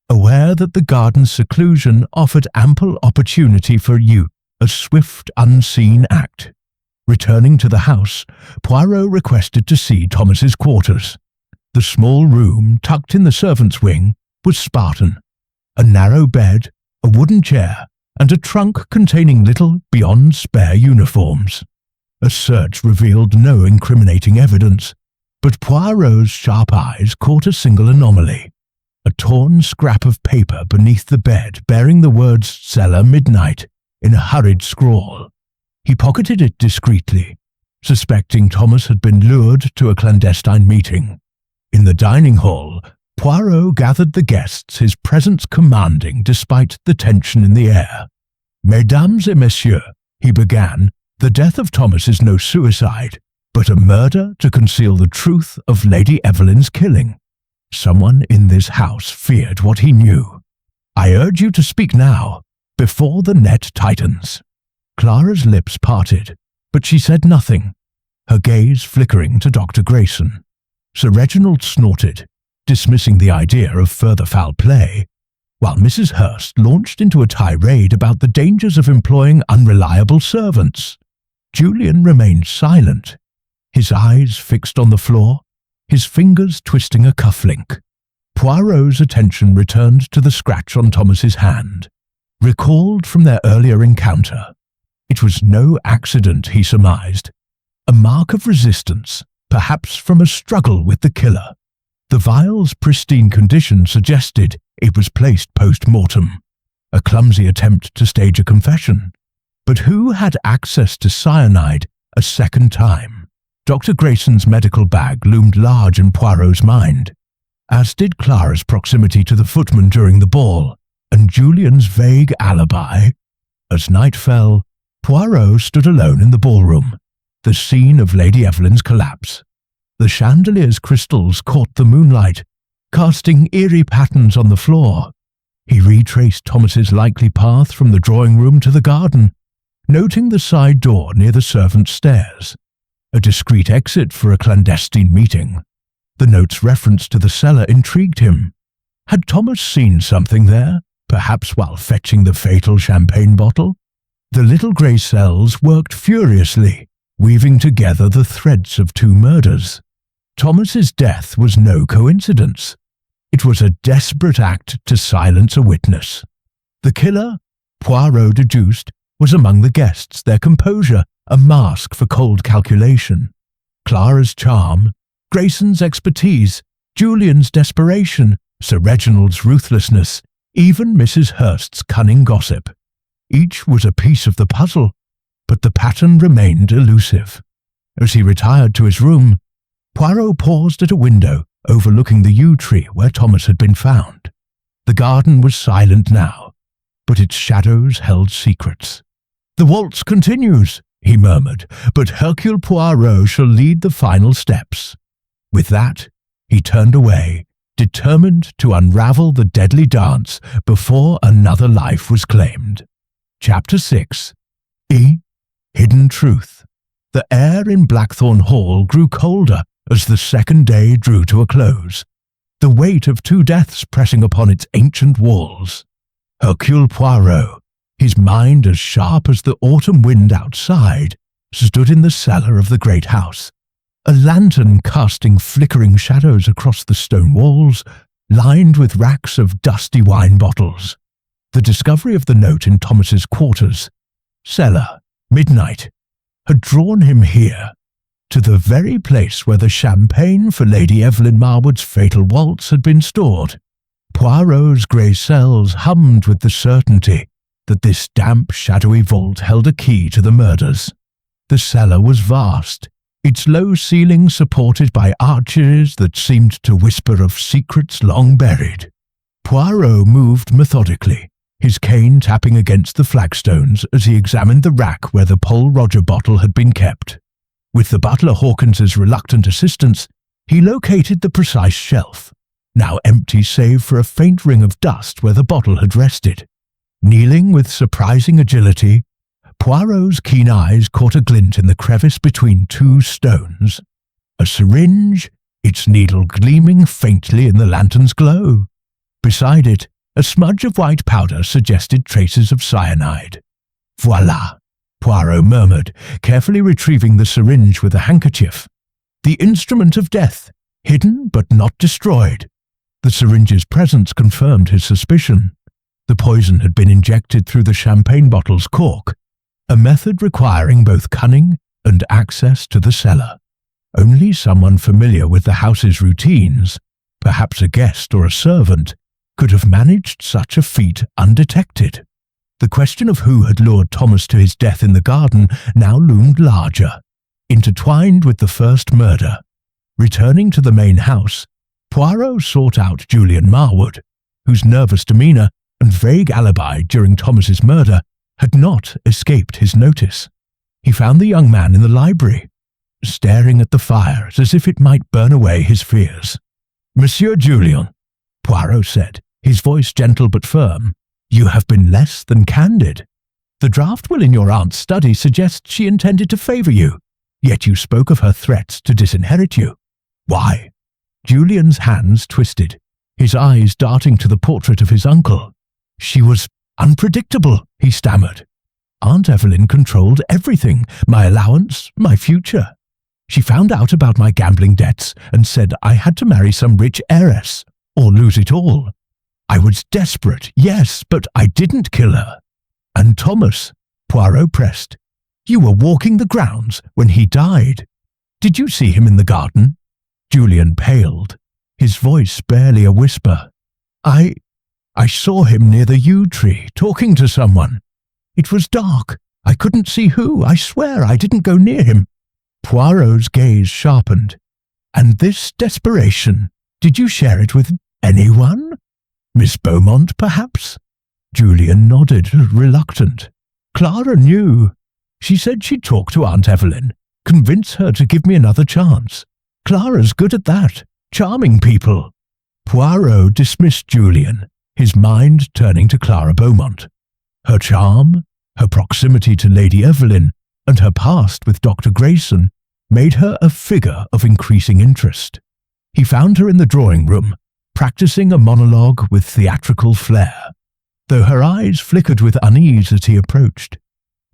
aware that the garden's seclusion offered ample opportunity for a swift, unseen act. Returning to the house, Poirot requested to see Thomas's quarters. The small room, tucked in the servants' wing, was Spartan. A narrow bed, a wooden chair, and a trunk containing little beyond spare uniforms. A search revealed no incriminating evidence, but Poirot's sharp eyes caught a single anomaly. A torn scrap of paper beneath the bed bearing the words "Cellar Midnight" in a hurried scrawl. He pocketed it discreetly, suspecting Thomas had been lured to a clandestine meeting. In the dining hall, Poirot gathered the guests, his presence commanding despite the tension in the air. "Mesdames et messieurs," he began, "the death of Thomas is no suicide, but a murder to conceal the truth of Lady Evelyn's killing. Someone in this house feared what he knew. I urge you to speak now, before the net tightens." Clara's lips parted, but she said nothing, her gaze flickering to Dr. Grayson. Sir Reginald snorted, dismissing the idea of further foul play, while Mrs. Hurst launched into a tirade about the dangers of employing unreliable servants. Julian remained silent, his eyes fixed on the floor, his fingers twisting a cufflink. Poirot's attention returned to the scratch on Thomas's hand, recalled from their earlier encounter. It was no accident, he surmised. A mark of resistance, perhaps from a struggle with the killer. The vial's pristine condition suggested it was placed post-mortem, a clumsy attempt to stage a confession. But who had access to cyanide a second time? Dr. Grayson's medical bag loomed large in Poirot's mind, as did Clara's proximity to the footman during the ball, and Julian's vague alibi. As night fell, Poirot stood alone in the ballroom, the scene of Lady Evelyn's collapse. The chandelier's crystals caught the moonlight, casting eerie patterns on the floor. He retraced Thomas's likely path from the drawing-room to the garden, noting the side door near the servants' stairs, a discreet exit for a clandestine meeting. The note's reference to the cellar intrigued him. Had Thomas seen something there, perhaps while fetching the fatal champagne bottle? The little grey cells worked furiously, weaving together the threads of two murders. Thomas's death was no coincidence. It was a desperate act to silence a witness. The killer, Poirot deduced, was among the guests, their composure a mask for cold calculation. Clara's charm, Grayson's expertise, Julian's desperation, Sir Reginald's ruthlessness, even Mrs. Hurst's cunning gossip. Each was a piece of the puzzle, but the pattern remained elusive. As he retired to his room, Poirot paused at a window overlooking the yew tree where Thomas had been found. The garden was silent now, but its shadows held secrets. "The waltz continues," he murmured, "but Hercule Poirot shall lead the final steps." With that, he turned away, determined to unravel the deadly dance before another life was claimed. Chapter 6. Hidden Truth. The air in Blackthorn Hall grew colder as the second day drew to a close, the weight of two deaths pressing upon its ancient walls. Hercule Poirot, his mind as sharp as the autumn wind outside, stood in the cellar of the great house, a lantern casting flickering shadows across the stone walls, lined with racks of dusty wine bottles. The discovery of the note in Thomas's quarters, cellar, midnight, had drawn him here, to the very place where the champagne for Lady Evelyn Marwood's fatal waltz had been stored. Poirot's grey cells hummed with the certainty that this damp, shadowy vault held a key to the murders. The cellar was vast, its low ceiling supported by arches that seemed to whisper of secrets long buried. Poirot moved methodically, his cane tapping against the flagstones as he examined the rack where the Pol Roger bottle had been kept. With the butler Hawkins's reluctant assistance, he located the precise shelf, now empty save for a faint ring of dust where the bottle had rested. Kneeling with surprising agility, Poirot's keen eyes caught a glint in the crevice between two stones. A syringe, its needle gleaming faintly in the lantern's glow. Beside it, a smudge of white powder suggested traces of cyanide. "Voila," Poirot murmured, carefully retrieving the syringe with a handkerchief. The instrument of death, hidden but not destroyed. The syringe's presence confirmed his suspicion. The poison had been injected through the champagne bottle's cork, a method requiring both cunning and access to the cellar. Only someone familiar with the house's routines, perhaps a guest or a servant, could have managed such a feat undetected. The question of who had lured Thomas to his death in the garden now loomed larger, intertwined with the first murder. Returning to the main house, Poirot sought out Julian Marwood, whose nervous demeanour and vague alibi during Thomas's murder had not escaped his notice. He found the young man in the library, staring at the fire as if it might burn away his fears. "Monsieur Julian," Poirot said, his voice gentle but firm, "you have been less than candid. The draft will in your aunt's study suggests she intended to favour you, yet you spoke of her threats to disinherit you. Why?" Julian's hands twisted, his eyes darting to the portrait of his uncle. She was unpredictable, he stammered. Aunt Evelyn controlled everything, my allowance, my future. She found out about my gambling debts and said I had to marry some rich heiress, or lose it all. I was desperate, yes, but I didn't kill her. And Thomas, Poirot pressed. You were walking the grounds when he died. Did you see him in the garden? Julian paled, his voice barely a whisper. I saw him near the yew tree, talking to someone. It was dark. I couldn't see who. I swear I didn't go near him. Poirot's gaze sharpened. And this desperation, did you share it with anyone? Miss Beaumont, perhaps? Julian nodded, reluctant. Clara knew. She said she'd talk to Aunt Evelyn, convince her to give me another chance. Clara's good at that, charming people. Poirot dismissed Julian, his mind turning to Clara Beaumont. Her charm, her proximity to Lady Evelyn, and her past with Dr. Grayson made her a figure of increasing interest. He found her in the drawing room, practicing a monologue with theatrical flair, though her eyes flickered with unease as he approached.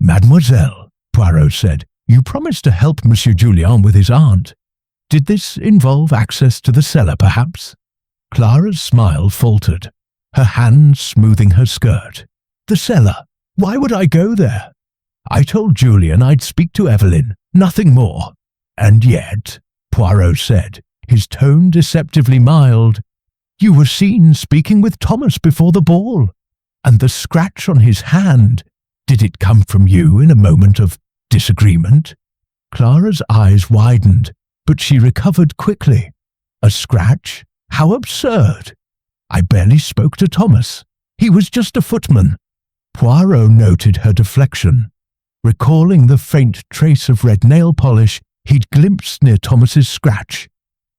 Mademoiselle, Poirot said, you promised to help Monsieur Julien with his aunt. Did this involve access to the cellar, perhaps? Clara's smile faltered, her hand smoothing her skirt. The cellar? Why would I go there? I told Julian I'd speak to Evelyn, nothing more. And yet, Poirot said, his tone deceptively mild, you were seen speaking with Thomas before the ball. And the scratch on his hand, did it come from you in a moment of disagreement? Clara's eyes widened, but she recovered quickly. A scratch? How absurd! I barely spoke to Thomas. He was just a footman. Poirot noted her deflection, recalling the faint trace of red nail polish he'd glimpsed near Thomas's scratch,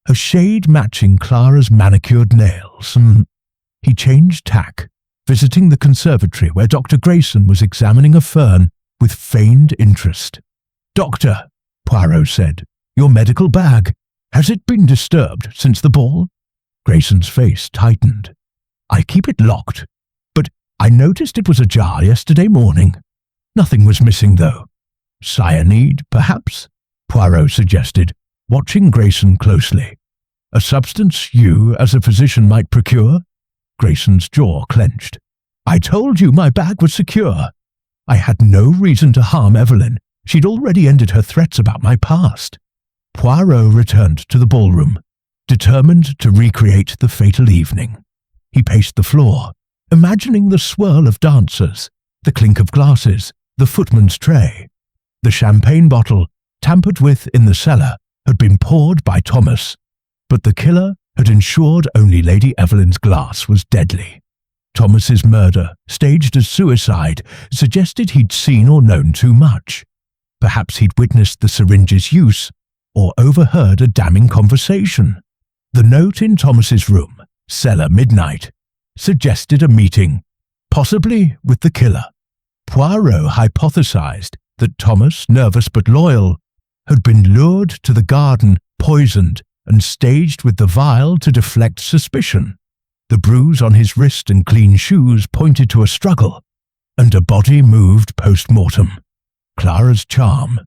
a shade matching Clara's manicured nails. He changed tack, visiting the conservatory where Dr. Grayson was examining a fern with feigned interest. Doctor, Poirot said, your medical bag. Has it been disturbed since the ball? Grayson's face tightened. I keep it locked, but I noticed it was ajar yesterday morning. Nothing was missing, though. Cyanide, perhaps? Poirot suggested, watching Grayson closely. A substance you, as a physician, might procure? Grayson's jaw clenched. I told you my bag was secure. I had no reason to harm Evelyn. She'd already ended her threats about my past. Poirot returned to the ballroom, determined to recreate the fatal evening. He paced the floor, imagining the swirl of dancers, the clink of glasses, the footman's tray. The champagne bottle, tampered with in the cellar, had been poured by Thomas, but the killer had ensured only Lady Evelyn's glass was deadly. Thomas's murder, staged as suicide, suggested he'd seen or known too much. Perhaps he'd witnessed the syringe's use, or overheard a damning conversation. The note in Thomas's room, cellar midnight, suggested a meeting, possibly with the killer. Poirot hypothesized that Thomas, nervous but loyal, had been lured to the garden, poisoned, and staged with the vial to deflect suspicion. The bruise on his wrist and clean shoes pointed to a struggle, and a body moved post-mortem. Clara's charm,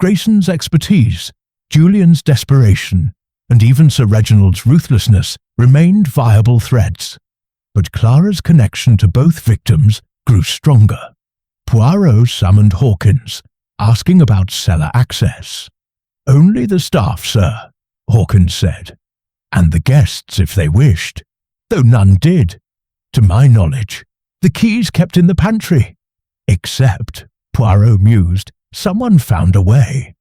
Grayson's expertise, Julian's desperation, and even Sir Reginald's ruthlessness remained viable threads. But Clara's connection to both victims grew stronger. Poirot summoned Hawkins, asking about cellar access. Only the staff, sir, Hawkins said, and the guests if they wished, though none did. To my knowledge, the keys kept in the pantry. Except, Poirot mused, someone found a way.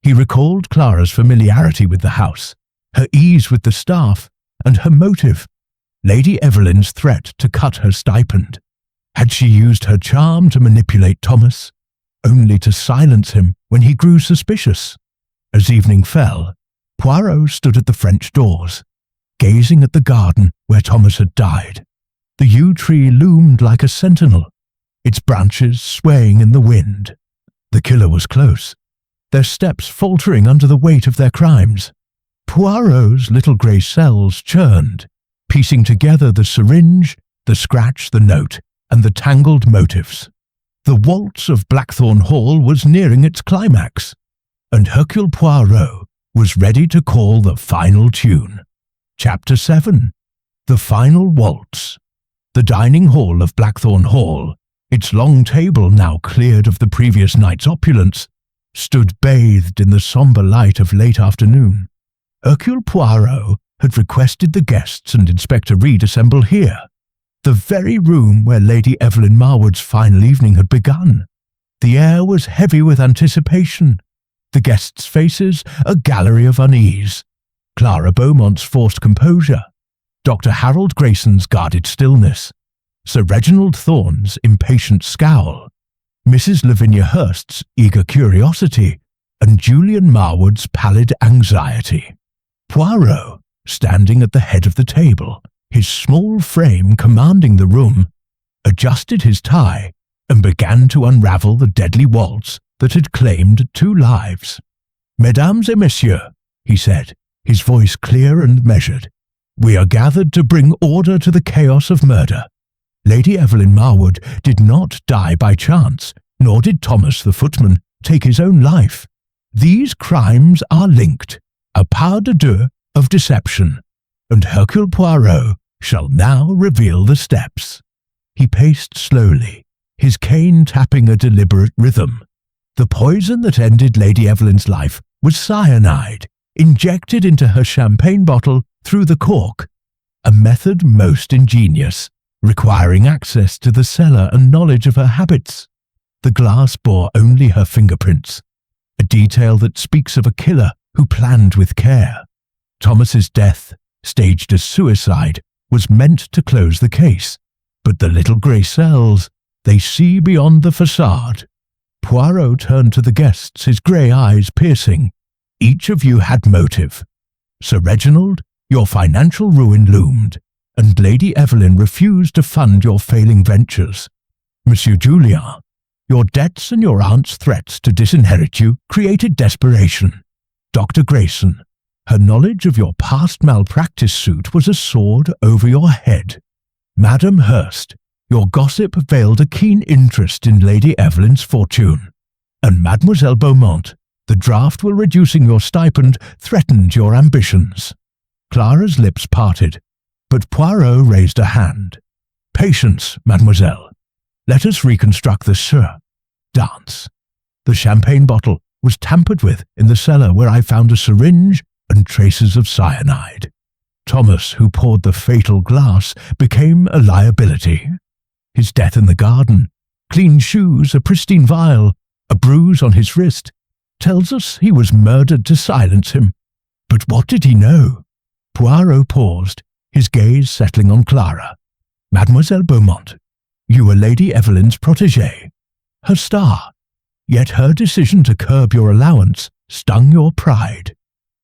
He recalled Clara's familiarity with the house, her ease with the staff, and her motive, Lady Evelyn's threat to cut her stipend. Had she used her charm to manipulate Thomas, only to silence him when he grew suspicious? As evening fell, Poirot stood at the French doors, gazing at the garden where Thomas had died. The yew tree loomed like a sentinel, its branches swaying in the wind. The killer was close, their steps faltering under the weight of their crimes. Poirot's little grey cells churned, piecing together the syringe, the scratch, the note, and the tangled motifs. The waltz of Blackthorn Hall was nearing its climax, and Hercule Poirot was ready to call the final tune. Chapter 7. The Final Waltz. The dining hall of Blackthorn Hall, its long table now cleared of the previous night's opulence, stood bathed in the sombre light of late afternoon. Hercule Poirot had requested the guests and Inspector Reed assemble here, the very room where Lady Evelyn Marwood's final evening had begun. The air was heavy with anticipation, the guests' faces a gallery of unease, Clara Beaumont's forced composure, Dr. Harold Grayson's guarded stillness, Sir Reginald Thorne's impatient scowl, Mrs. Lavinia Hurst's eager curiosity, and Julian Marwood's pallid anxiety. Poirot, standing at the head of the table, his small frame commanding the room, adjusted his tie and began to unravel the deadly waltz that had claimed 2 lives. "Mesdames et messieurs," he said, his voice clear and measured, "we are gathered to bring order to the chaos of murder. Lady Evelyn Marwood did not die by chance, nor did Thomas the footman take his own life. These crimes are linked, a pas de deux of deception, and Hercule Poirot shall now reveal the steps." He paced slowly, his cane tapping a deliberate rhythm. The poison that ended Lady Evelyn's life was cyanide, injected into her champagne bottle through the cork, a method most ingenious, requiring access to the cellar and knowledge of her habits. The glass bore only her fingerprints, a detail that speaks of a killer who planned with care. Thomas's death, staged as suicide, was meant to close the case, but the little grey cells, they see beyond the facade. Poirot turned to the guests, his grey eyes piercing. "Each of you had motive. Sir Reginald, your financial ruin loomed, and Lady Evelyn refused to fund your failing ventures. Monsieur Julien, your debts and your aunt's threats to disinherit you created desperation. Dr. Grayson, her knowledge of your past malpractice suit was a sword over your head. Madame Hurst, your gossip veiled a keen interest in Lady Evelyn's fortune. And Mademoiselle Beaumont, the draft will reducing your stipend threatened your ambitions." Clara's lips parted, but Poirot raised a hand. "Patience, mademoiselle. Let us reconstruct the dance. The champagne bottle was tampered with in the cellar where I found a syringe and traces of cyanide. Thomas, who poured the fatal glass, became a liability. His death in the garden, clean shoes, a pristine vial, a bruise on his wrist, tells us he was murdered to silence him. But what did he know?" Poirot paused, his gaze settling on Clara. "Mademoiselle Beaumont, you were Lady Evelyn's protégée, her star, yet her decision to curb your allowance stung your pride.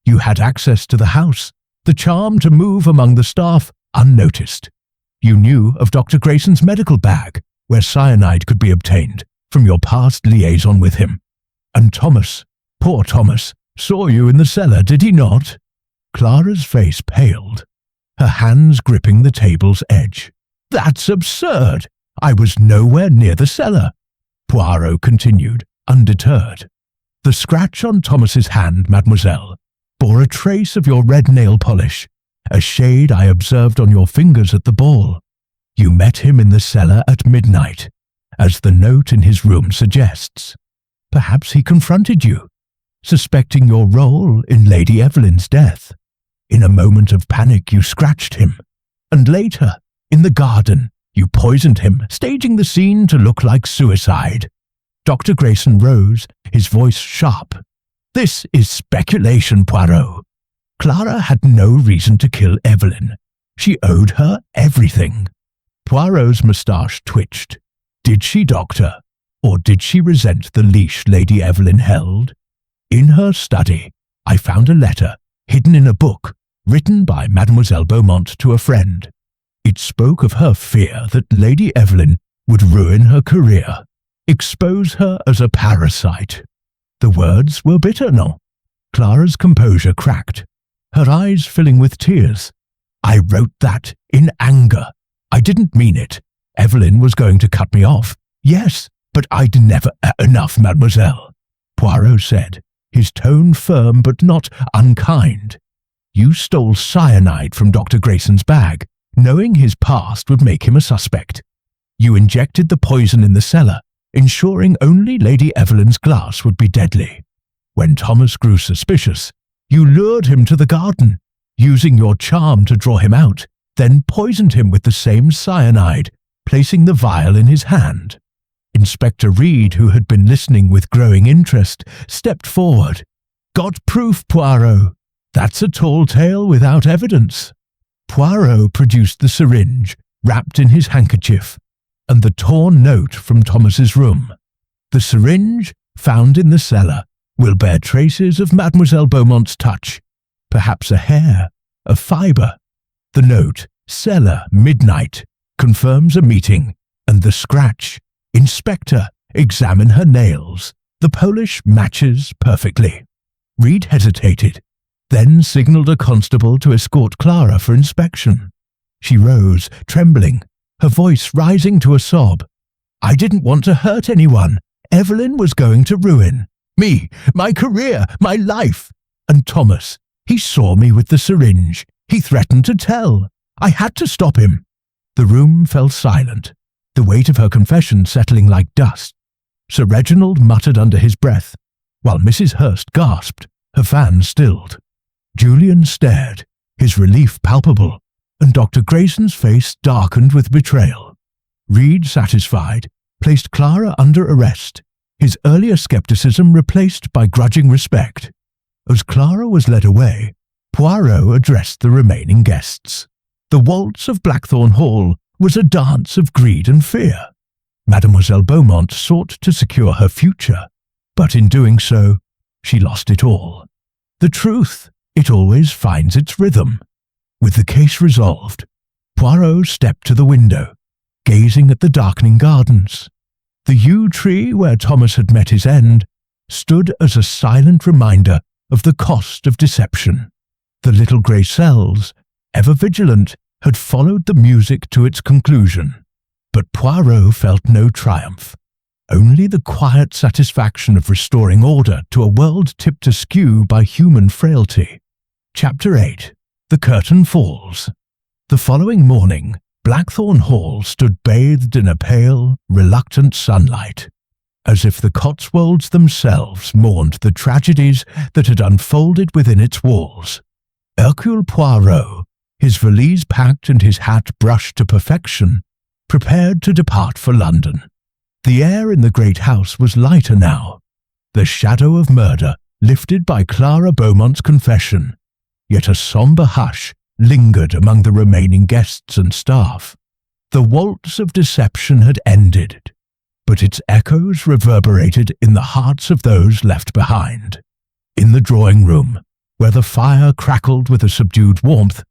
You had access to the house, the charm to move among the staff unnoticed. You knew of Dr. Grayson's medical bag, where cyanide could be obtained from your past liaison with him. And Thomas, poor Thomas, saw you in the cellar, did he not?" Clara's face paled, her hands gripping the table's edge. "That's absurd! I was nowhere near the cellar," Poirot continued, undeterred. "The scratch on Thomas's hand, mademoiselle, bore a trace of your red nail polish, a shade I observed on your fingers at the ball. You met him in the cellar at midnight, as the note in his room suggests. Perhaps he confronted you, suspecting your role in Lady Evelyn's death. In a moment of panic you scratched him, and later, in the garden, you poisoned him, staging the scene to look like suicide." Dr. Grayson rose, his voice sharp. "This is speculation, Poirot. Clara had no reason to kill Evelyn. She owed her everything." Poirot's moustache twitched. Did she, doctor? Or did she resent the leash Lady Evelyn held? In her study, I found a letter hidden in a book written by Mademoiselle Beaumont to a friend. It spoke of her fear that Lady Evelyn would ruin her career, expose her as a parasite. The words were bitter, no? Clara's composure cracked. her eyes filling with tears. "I wrote that in anger. I didn't mean it. Evelyn was going to cut me off. Yes, but I'd never..." "Enough, mademoiselle," Poirot said, his tone firm but not unkind. "You stole cyanide from Dr. Grayson's bag, knowing his past would make him a suspect. You injected the poison in the cellar, ensuring only Lady Evelyn's glass would be deadly. When Thomas grew suspicious, you lured him to the garden, using your charm to draw him out, then poisoned him with the same cyanide, placing the vial in his hand." Inspector Reed, who had been listening with growing interest, stepped forward. "Got proof, Poirot. That's a tall tale without evidence." Poirot produced the syringe, wrapped in his handkerchief, and the torn note from Thomas's room. "The syringe, found in the cellar, will bear traces of Mademoiselle Beaumont's touch, perhaps a hair, a fibre. The note, cellar, midnight, confirms a meeting, and the scratch, Inspector, examine her nails. The polish matches perfectly." Reed hesitated, then signalled a constable to escort Clara for inspection. She rose, trembling, her voice rising to a sob. "I didn't want to hurt anyone. Evelyn was going to ruin me, my career, my life. And Thomas, he saw me with the syringe. He threatened to tell. I had to stop him." The room fell silent, the weight of her confession settling like dust. Sir Reginald muttered under his breath, while Mrs. Hurst gasped, her fan stilled. Julian stared, his relief palpable, and Dr. Grayson's face darkened with betrayal. Reed, satisfied, placed Clara under arrest, his earlier skepticism replaced by grudging respect. As Clara was led away, Poirot addressed the remaining guests. The waltz of Blackthorn Hall was a dance of greed and fear. Mademoiselle Beaumont sought to secure her future, but in doing so, she lost it all. The truth, it always finds its rhythm. With the case resolved, Poirot stepped to the window, gazing at the darkening gardens. The yew tree where Thomas had met his end stood as a silent reminder of the cost of deception. The little grey cells, ever vigilant, had followed the music to its conclusion. But Poirot felt no triumph, only the quiet satisfaction of restoring order to a world tipped askew by human frailty. Chapter 8. The Curtain Falls. The following morning, Blackthorn Hall stood bathed in a pale, reluctant sunlight, as if the Cotswolds themselves mourned the tragedies that had unfolded within its walls. Hercule Poirot, his valise packed and his hat brushed to perfection, prepared to depart for London. The air in the great house was lighter now, the shadow of murder lifted by Clara Beaumont's confession, yet a sombre hush lingered among the remaining guests and staff. The waltz of deception had ended, but its echoes reverberated in the hearts of those left behind. In the drawing-room, where the fire crackled with a subdued warmth,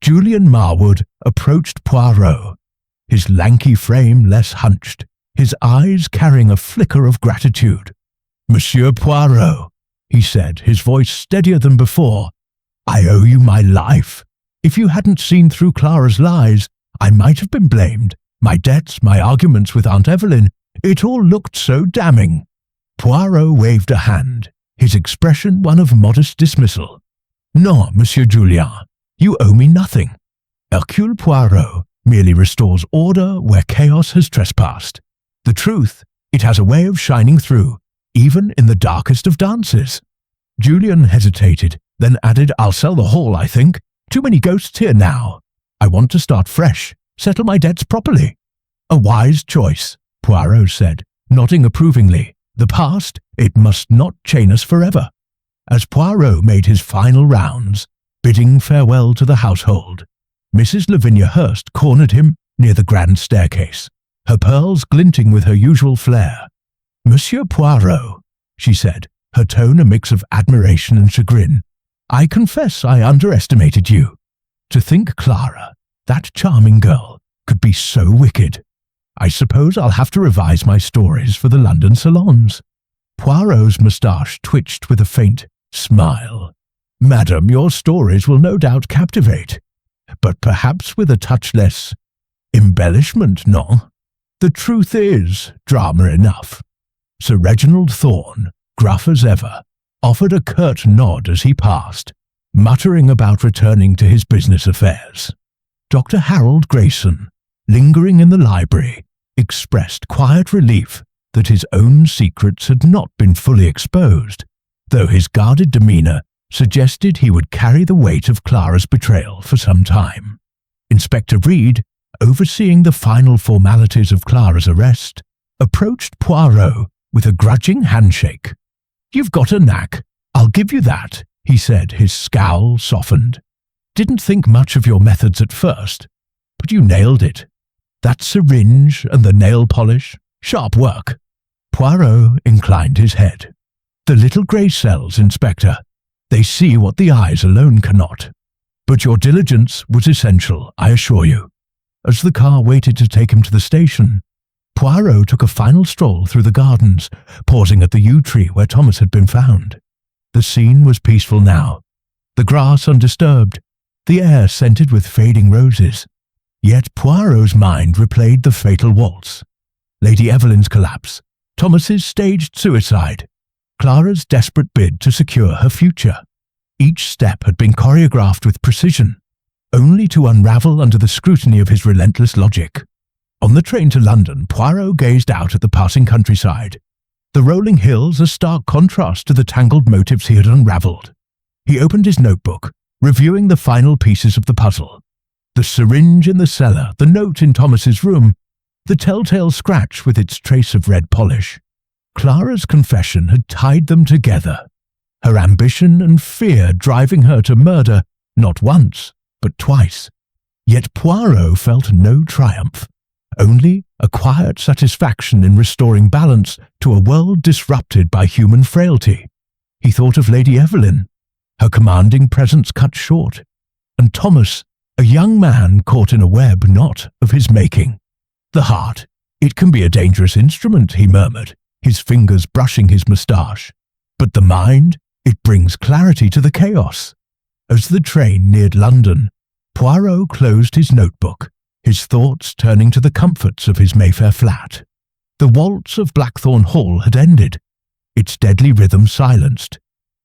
Julian Marwood approached Poirot, his lanky frame less hunched, his eyes carrying a flicker of gratitude. "Monsieur Poirot," he said, his voice steadier than before, "I owe you my life. If you hadn't seen through Clara's lies, I might have been blamed. My debts, my arguments with Aunt Evelyn, it all looked so damning." Poirot waved a hand, his expression one of modest dismissal. "No, Monsieur Julien, you owe me nothing. Hercule Poirot merely restores order where chaos has trespassed. The truth, it has a way of shining through, even in the darkest of dances." Julian hesitated, then added, "I'll sell the hall, I think. Too many ghosts here now. I want to start fresh, settle my debts properly." "A wise choice," Poirot said, nodding approvingly. "The past, it must not chain us forever." As Poirot made his final rounds, bidding farewell to the household, Mrs. Lavinia Hurst cornered him near the grand staircase, her pearls glinting with her usual flair. "Monsieur Poirot," she said, her tone a mix of admiration and chagrin, "I confess I underestimated you. To think Clara, that charming girl, could be so wicked. I suppose I'll have to revise my stories for the London salons." Poirot's moustache twitched with a faint smile. Madam, your stories will no doubt captivate, but perhaps with a touch less embellishment, no? The truth is drama enough. Sir Reginald Thorne, gruff as ever, offered a curt nod as he passed, muttering about returning to his business affairs. Dr. Harold Grayson, lingering in the library, expressed quiet relief that his own secrets had not been fully exposed, though his guarded demeanour suggested he would carry the weight of Clara's betrayal for some time. Inspector Reed, overseeing the final formalities of Clara's arrest, approached Poirot with a grudging handshake. "You've got a knack, I'll give you that," he said, his scowl softened. "Didn't think much of your methods at first, but you nailed it. That syringe and the nail polish, sharp work." Poirot inclined his head. "The little grey cells, Inspector. They see what the eyes alone cannot. But your diligence was essential, I assure you." As the car waited to take him to the station, Poirot took a final stroll through the gardens, pausing at the yew tree where Thomas had been found. The scene was peaceful now, the grass undisturbed, the air scented with fading roses. Yet Poirot's mind replayed the fatal waltz, Lady Evelyn's collapse, Thomas's staged suicide, Clara's desperate bid to secure her future. Each step had been choreographed with precision, only to unravel under the scrutiny of his relentless logic. On the train to London, Poirot gazed out at the passing countryside, the rolling hills a stark contrast to the tangled motives he had unravelled. He opened his notebook, reviewing the final pieces of the puzzle. The syringe in the cellar, the note in Thomas's room, the telltale scratch with its trace of red polish. Clara's confession had tied them together, her ambition and fear driving her to murder not once, but twice. Yet Poirot felt no triumph, only a quiet satisfaction in restoring balance to a world disrupted by human frailty. He thought of Lady Evelyn, her commanding presence cut short, and Thomas, a young man caught in a web not of his making. "The heart, it can be a dangerous instrument," he murmured, his fingers brushing his moustache. "But the mind, it brings clarity to the chaos." As the train neared London, Poirot closed his notebook, his thoughts turning to the comforts of his Mayfair flat. The waltz of Blackthorn Hall had ended, its deadly rhythm silenced,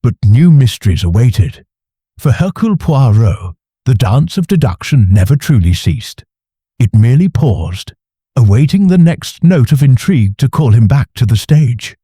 but new mysteries awaited. For Hercule Poirot, the dance of deduction never truly ceased. It merely paused, awaiting the next note of intrigue to call him back to the stage.